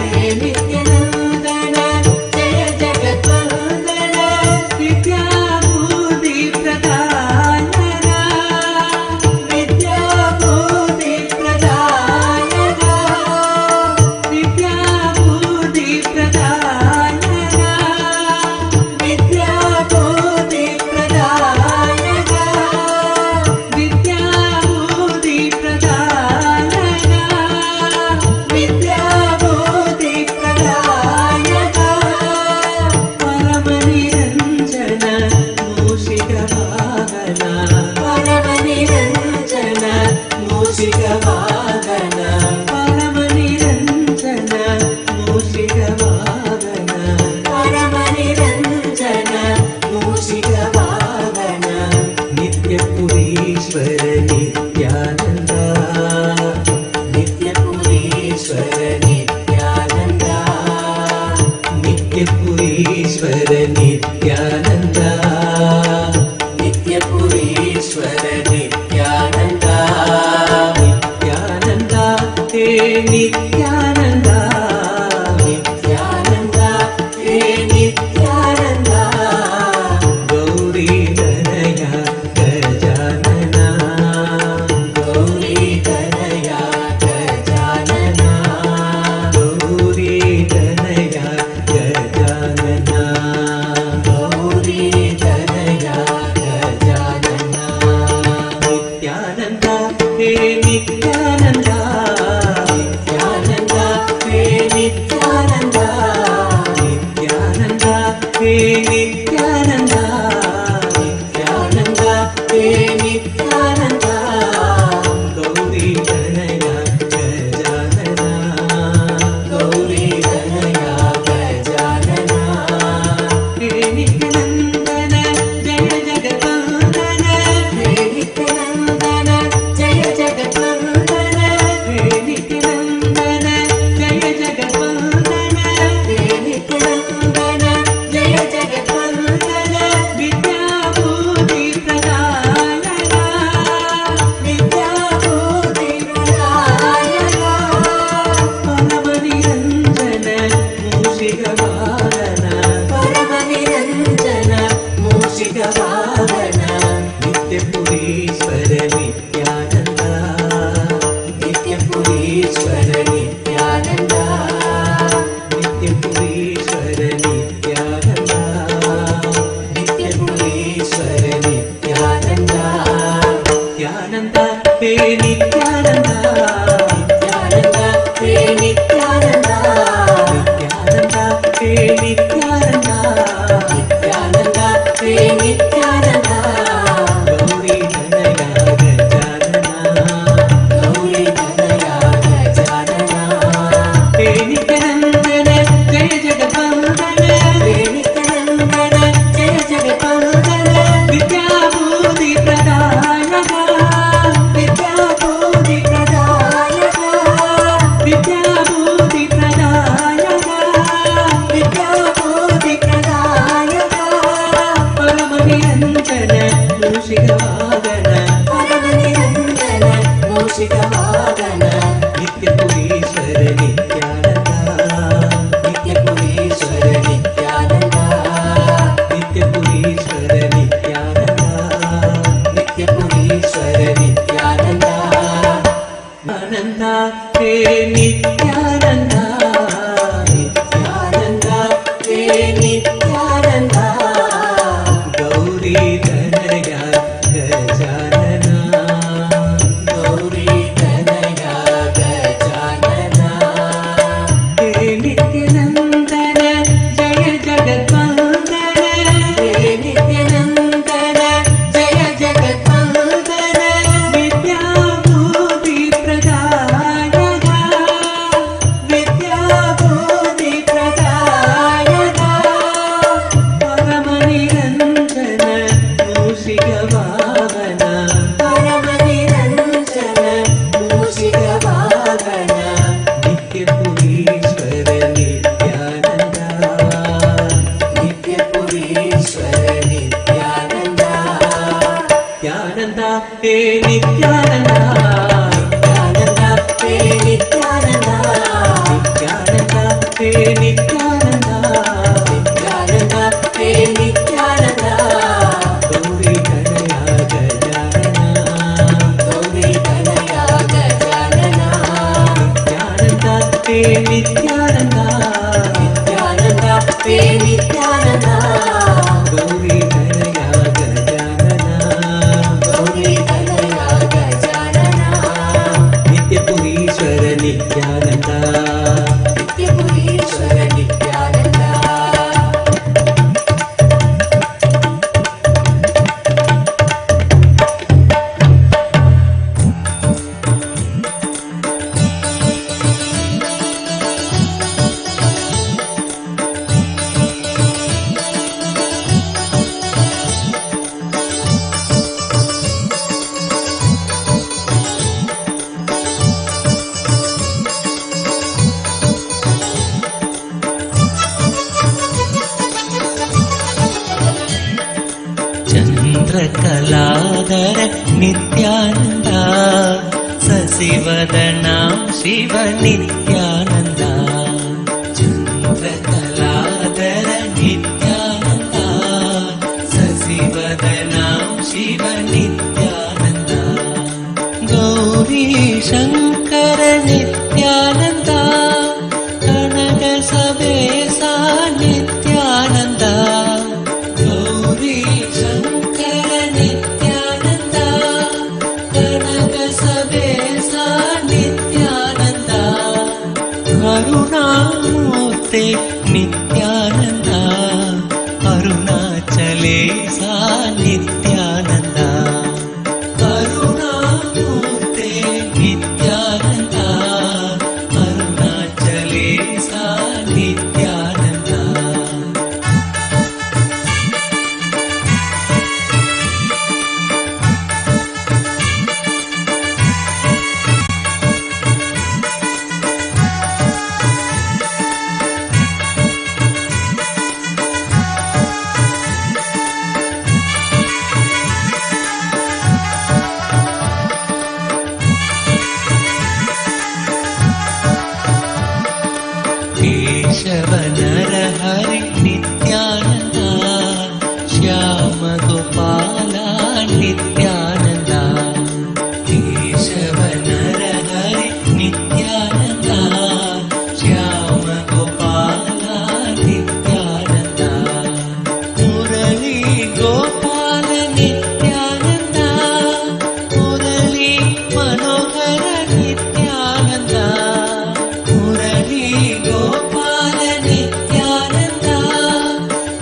ಹೇ ನಿತ್ಯಾನಂದನ ಜಯ ಜಗದ್ವಂದನ ವಿದ್ಯಾಬುದ್ಧಿ ಪ್ರದಾಯಕ ವಿದ್ಯಾಬುದ್ಧಿ ಪ್ರದಾಯಕ ವಿದ್ಯಾಬುದ್ಧಿ ಪ್ರದಾಯಕ ವಿದ್ಯಾಬುದ್ಧಿ ಪ್ರದಾಯಕ ವಿದ್ಯಾಬುದ್ಧಿ ಪ್ರದಾಯಕ ವಿದ್ಯಾಬುದ್ಧಿ ಪ್ರದಾಯಕ ಪರಮ ನಿರಂಜನ ಮೂಷಿಕ ವಾಹನ ಪರಮ ನಿರಂಜನ ಮೂಷಿಕ ವಾಹನ ಪರಮ ನಿರಂಜನ ಮೂಷಿಕ ವಾಹನ ಪರಮ ನಿರಂಜನ ಮೂಷಿಕ ವಾಹನ ನಿತ್ಯಪುರೀಶ್ವರ ನಿತ್ಯಾನಂದ ನಿತ್ಯಪುರೀಶ್ವರ ನಿತ್ಯಾನಂದ ನಿತ್ಯಪುರೀಶ್ವರ ನಿತ್ಯಾನಂದ ನಿತ್ಯಪುರೀಶ್ವರ ನಿತ್ಯಾನಂದ ನಿತ್ಯಾನಂದ ಹೇ ನಿತ್ಯಾನಂದ ನಿತ್ಯಾನಂದ ಹೇ ನಿತ್ಯಾನಂದ ಗೌರಿ ತನಯ ಗಜಾನನ ಗೌರಿ ತನಯ ಗಜಾನನ ಗೌರಿ ತನಯ ಗಜಾನನ ಗೌರಿ ತನಯ ಗಜಾನನ ನಿತ್ಯಾನಂದ ಹೇ ನಿತ್ಯಾನಂದ ನಿತ್ಯಾನಂದ ಹೇ ನಿತ್ಯಾನಂದ ನಿತ್ಯಾನಂದ ಹೇ ನಿತ್ಯಾನಂದ ನಿತ್ಯಾನಂದ ಹೇ ನಿತ್ಯಾನಂದ ಗೌರಿ ತನಯ ಗಜಾನನ ಗೌರಿ ತನಯ ಗಜಾನನ ಹೇ ನಿತ್ಯಾನಂದನ ಜಯ ಜಗದ್ವಂದನ ಹೇ ನಿತ್ಯಾನಂದನ ಜಯ ಜಗದ್ವಂದನ ಹೇ ನಿತ್ಯಾನಂದನ ಜಯ ಜಗದ್ವಂದನ ಹೇ ನಿತ್ಯಾನಂದನ ಜಯ ಜಗದ್ವಂದನ ವಿದ್ಯಾಬುದ್ಧಿ ಪ್ರದಾಯಕ ವಿದ್ಯಾಬುದ್ಧಿ ಪ್ರದಾಯಕ ಪರಮ ನಿರಂಜನ ಮೂಷಿಕ ವಾಹನ ಪರಮ ನಿರಂಜನ ಮೂಷಿಕ ವಾಹನ ನಿತ್ಯಪುರೀಶ್ವರ ನಿತ್ಯಾನಂದ ನಿತ್ಯಪುರೀಶ್ವರ ನಿತ್ಯಾನಂದ ನಿತ್ಯಪುರೀಶ್ವರ ನಿತ್ಯಾನಂದ ನಿತ್ಯಪುರೀಶ್ವರ ನಿತ್ಯಾನಂದ ನಿತ್ಯಾನಂದ ಹೇ ನಿತ್ಯಾನಂದ ನಿತ್ಯಾನಂದ ಹೇ ನಿತ್ಯಾನಂದ ನಿತ್ಯಾನಂದ ಹೇ ನಿತ್ಯಾನಂದ ನಿತ್ಯಾನಂದ ಹೇ ನಿತ್ಯಾನಂದ ಗೌರಿ ತನಯ ಗಜಾನನ ಗೌರಿ ತನಯ ಗಜಾನನ ಹೇ ನಿತ್ಯಾನಂದನ ಜಯ ಜಗದ್ವಂದನ ಹೇ ನಿತ್ಯಾನಂದನ ಜಯ ಜಗದ್ವಂದನ ವಿದ್ಯಾಬುದ್ಧಿ ಪ್ರದಾಯಕ ವಿದ್ಯಾಬುದ್ಧಿ ಪ್ರದಾಯಕ ವಿದ್ಯಾಬುದ್ಧಿ ಪ್ರದಾಯಕ ವಿದ್ಯಾಬುದ್ಧಿ ಪ್ರದಾಯಕ ಪರಮ ನಿರಂಜನ ಮೂಷಿಕ ವಾಹನ ಪರಮ ನಿರಂಜನ ಮೂಷಿಕ ವಾಹನ ನಿತ್ಯಪುರೀಶ್ವರ ನಿತ್ಯಾನಂದ ನಿತ್ಯಪುರೀಶ್ವರ ನಿತ್ಯಾನಂದ ನಿತ್ಯಪುರೀಶ್ವರ ನಿತ್ಯಾನಂದ ನಿತ್ಯಪುರೀಶ್ವರ ನಿತ್ಯಾನಂದ हे नित्यानंदा नित्यानंदा हे नित्यानंदा गौरी तनया गजानना गौरी तनया गजानना हे नित्यानंदन जय जगद्वंदन हे नित्यानंदन जय जगद्वंदन विद्याभूति प्रदायक विद्याभूति प्रदायक परमनिरंजन मूषिक भावन परमनिरंजन मूषिक भावन नित्यपुरीश्वर नित्यानंदा नित्यपुरीश्वर नित्यानंदा नित्यानंदा हे नित्यानंदा नित्यानंदा हे नित्यानंदा नित्यानंदा हे नित्यानंदा नित्यानंदा हे नित्यानंदा गौरी तनया गजानना गौरी तनया गजानना नित्यानंदा हे नित्यानंदा नित्यानंदा हे नित्यानंदा गौरी तनया गजानना गौरी तनया गजानना नित्यपुरीश्वर नित्यानंदा नित्यपुरीश्वर नित्यानंदा चन्द्रकलाधर नित्यानन्दा शशिवदना शिव नित्यानन्दा चन्द्रकलाधर नित्यानन्दा शशिवदना शिव नित्यानन्दा गौरी शङ्कर नित्यानन्दा कनक सवेसा नित्यानन्दा गौरी शङ्कर नित्यानन्दा कनक सवेसा नित्यानन्दा करुणामूर्ते नित्यानन्दा अरुणाचले सा नित्यानन्दा करुणामूर्ते नित्यानन्दा अरुणाचले सा नित्यानन्दा केशव नरहरि नित्यानन्दा श्याम गोपाला नित्यानन्दा केशव नरहरि नित्यानन्दा श्याम गोपाला नित्यानन्दा मुरली गोपाल नित्यानन्दा मुरली मनोहर नित्यानन्दा मुरली गोपाल नित्यानन्दा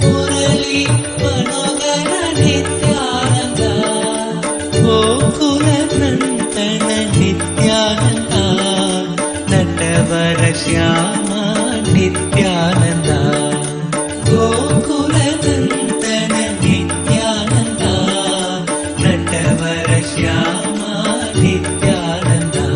मुरली मनोहर नित्यानन्दा गोकुल नन्दन नित्यानन्दा नटवर श्यामा नित्यानन्दा गोकुल नन्दन नित्यानन्दा नटवर श्यामा नित्यानन्दा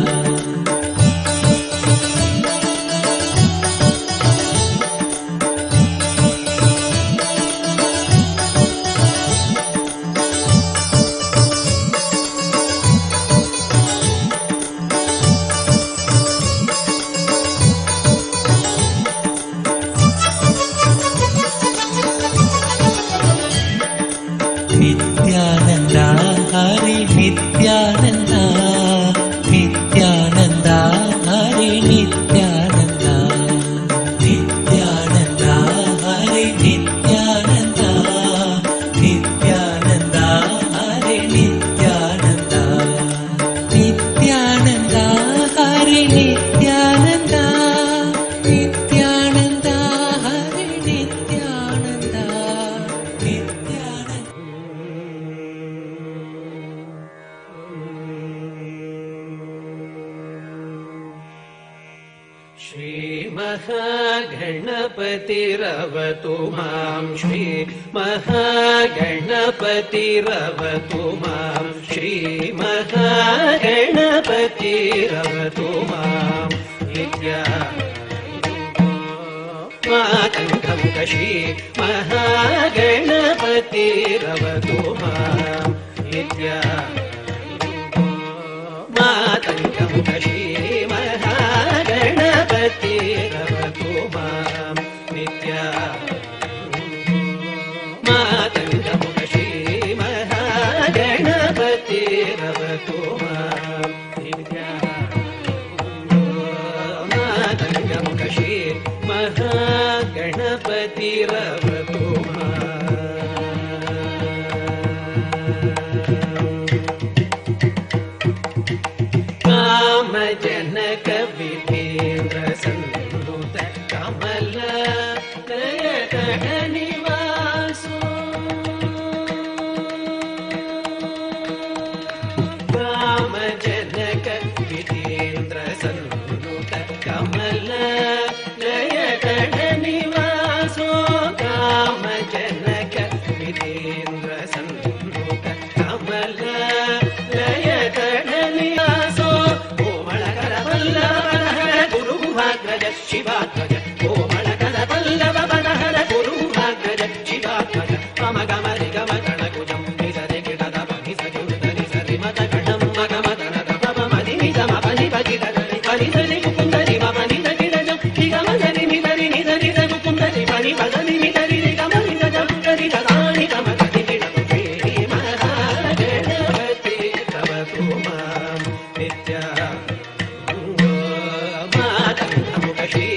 नित्यानन्दा हरि नित्यानन्दा नित्यानन्दा श्री महागणपतिरवतु मां श्री महागणपतिरवतु मां श्री महागणपतिरवतु मां नित्या मातङ्गं श्री महागणपतिरवतु मां नित्या मातङ्गं श्री महागणपतिरवतु मां नित्या मातङ्गं श्री महागणपतिरवतु मां नित्या मातङ्गं श्री महागणपतिरवतु जनक विधेन्द्र संनुत कमल नयन निवासो राम जनक विधेन्द्र संनुत कमल नयन निवासो राम जनक विधेन्द्र संनुत कमल नयन निवासो शिवात्मज कोमलकद पल्लव मनहर गुरुभाग्रज शिवात्मज मम गमरि गम गणकुजं निसरि किटद पनि सजुदरि सरि मद गणं मगमदन तपम मदि निजम पनि पगिदरि पनि सरि कुकुन्दरि मपनि सगिरजं निगमदरि निदरि निदरि सकुकुन्दरि पनि पदनि निदरि निगमरि सजं करि ददानि गमदरि निडतु श्री महागणपति तवतु मां नित्या श्री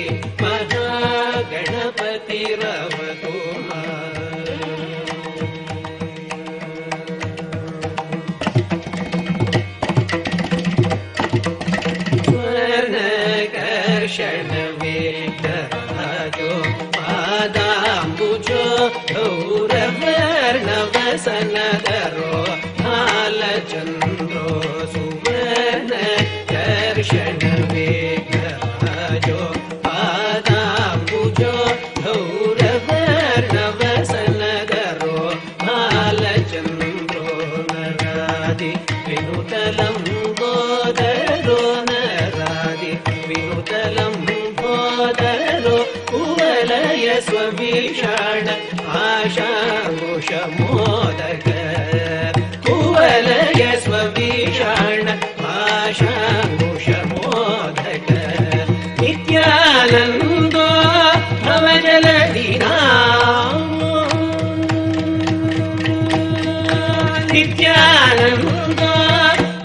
महागणपतिरवतु स्वर्णकर्षण वेदराजो पादाम्बुजो गौरवर्णवसनधरो हालचन्द्रो सुवर्णकर्षण वेदराजो पादाम्बुजो गौरवर्णवसनधरो हालचन्द्रो नरादि विनुतलम्बोदरो नरादि विनुतलम्बोदरो कुवलय स्वभीषण आशामुषमोदक कुवलय स्वभीषण आशामुषमोदक नित्यानन्दो भवजलधिना नित्यानन्दो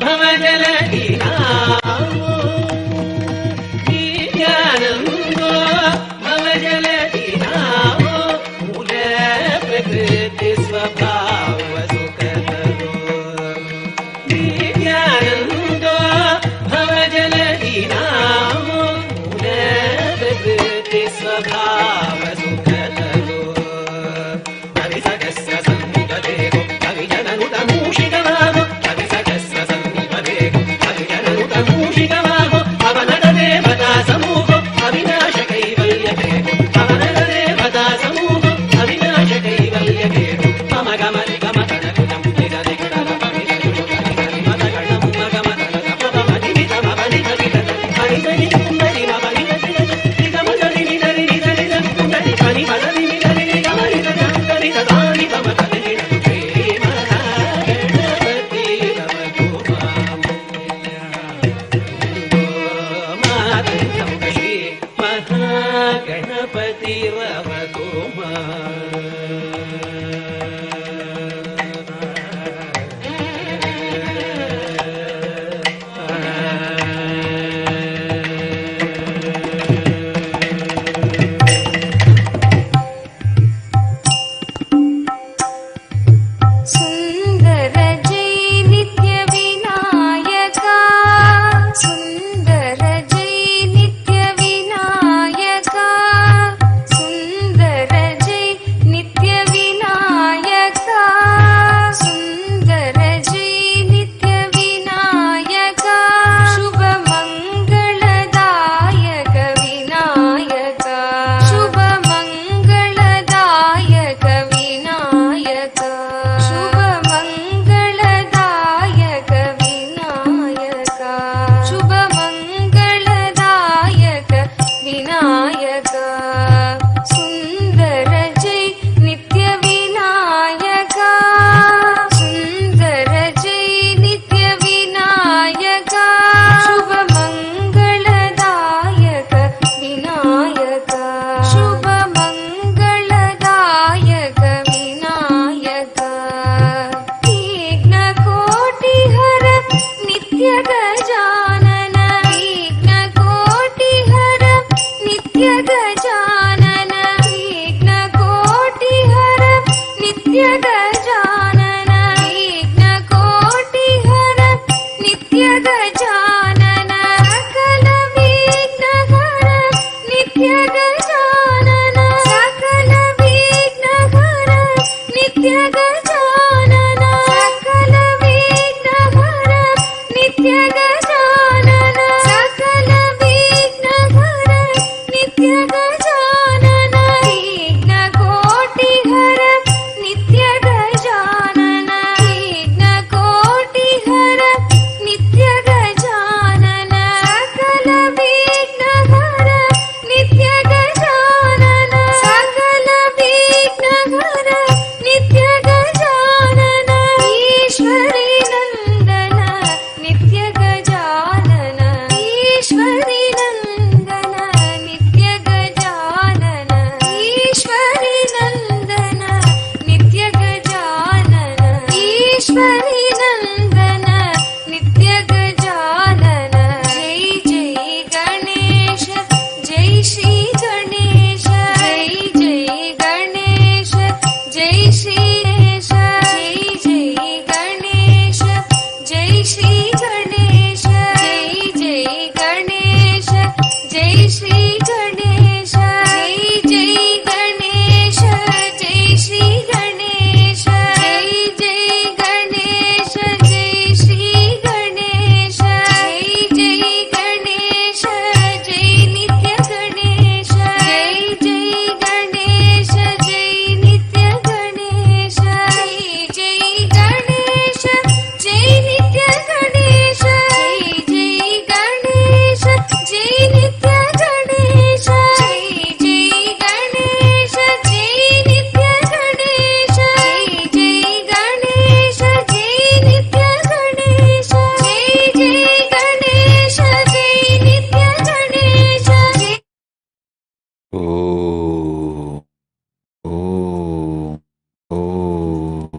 भवजलधिना नित्यानन्दो भवजलधिना मूल प्रकृति स्वभाव सुखतरो नित्यानन्दो भवजलधिना स्वभाव सुखतरो कविसहस्र सन्निपदेगो कविजननुत मूषिकवागो कविसहस्र सन्निपदेगो कविजननुत मूषिकवागो पवनद देवता समूहो अविनाश कैवल्यकेगो पवनद देवता समूहो अविनाश कैवल्यकेगो मम गमरि गमतनकुजं निदरि गडल पवित्रयुगरि मदगणं मगमतन तपमदि नितमपनि भगितन हरिसनि कुन्दरि मपनि गजानन सकल विघ्नहर नित्य गजानन सकल विघ्नहर नित्य गजानन सकल विघ्नहर नित्य गजानन सकल विघ्नहर नित्य गजानन विघ्नकोटिहर नित्य गजानन विघ्नकोटिहर नित्य गजानन सकल विघ्नहर नित्य गजानन सकल विघ्नहर नित्य गजानन ईश्वरी नंदन नित्य गजानन ईश्वरी नंदन नित्य गजानन ईश्वरी नंदन नित्य गजानन ईश्वरी नंदन नित्य गजानन जय जय गणेश जय श्री गणेश जय जय गणेश जय श्री गणेश जय जय गणेश जय श्री गणेश जय जय गणेश जय श्री गणेश जय जय गणेश जय श्री गणेश जय जय गणेश जय श्री गणेश जय जय गणेश जय नित्य गणेश जय जय गणेश जय नित्य गणेश जय जय गणेश जय नित्य गणेश जय जय गणेश जय नित्य गणेश जय जय गणेश जय नित्य गणेश जय जय गणेश जय नित्य गणेश जय जय गणेश जय नित्य गणेश जय Om. Om. Om.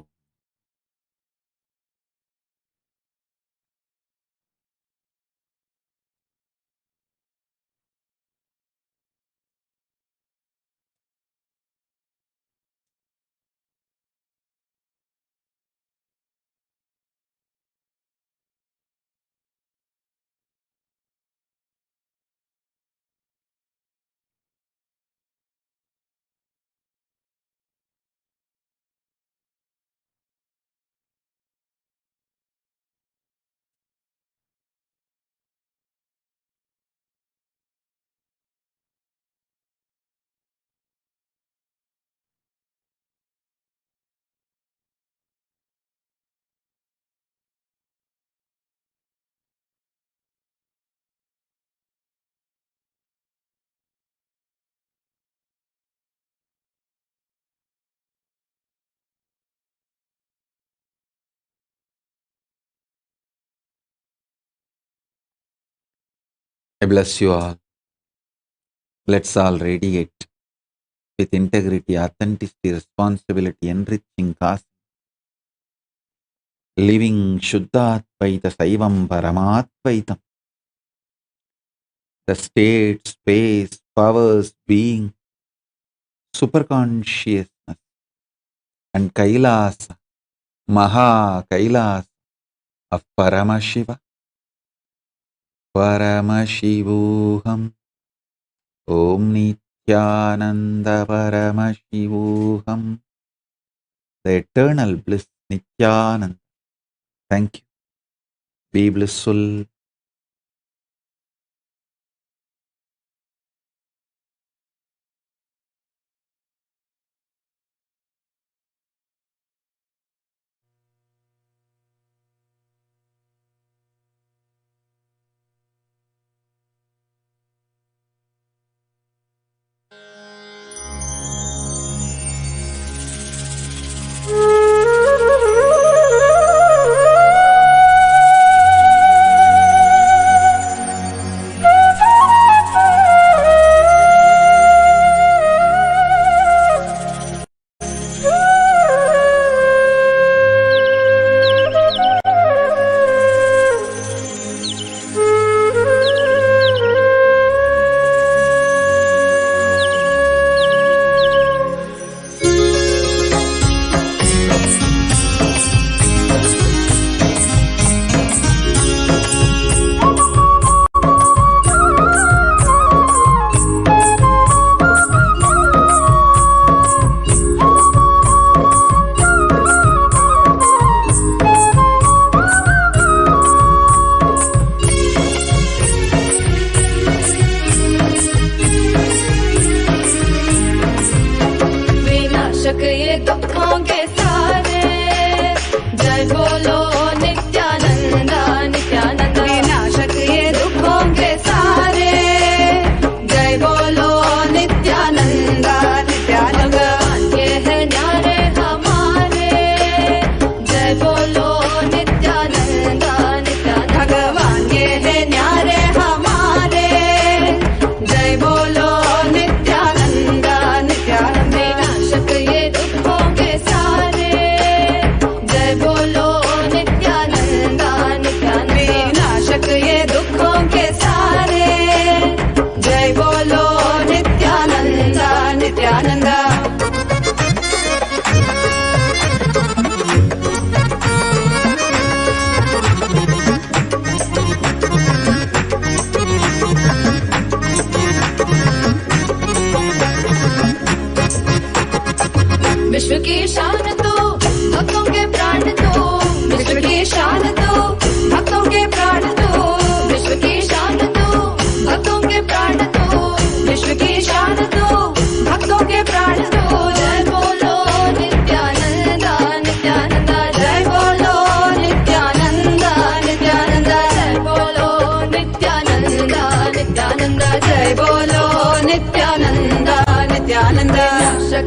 I bless you all. Let's all radiate with integrity, authenticity, responsibility, enriching cause, living Shuddhatvaita Saivam Paramattvaitam. The state, space, powers, being, superconsciousness, and Kailasa, Maha Kailasa of Paramashiva, Paramashivoham, Om Nithyananda Paramashivoham, the eternal bliss Nithyananda. Thank you. Be blissful.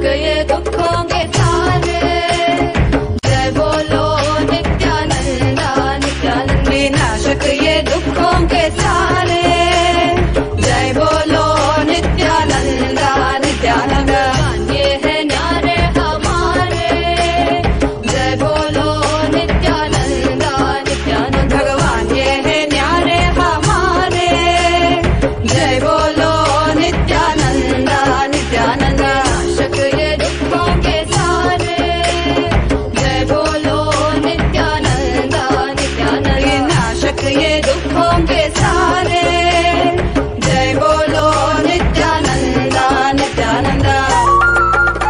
गए दुखों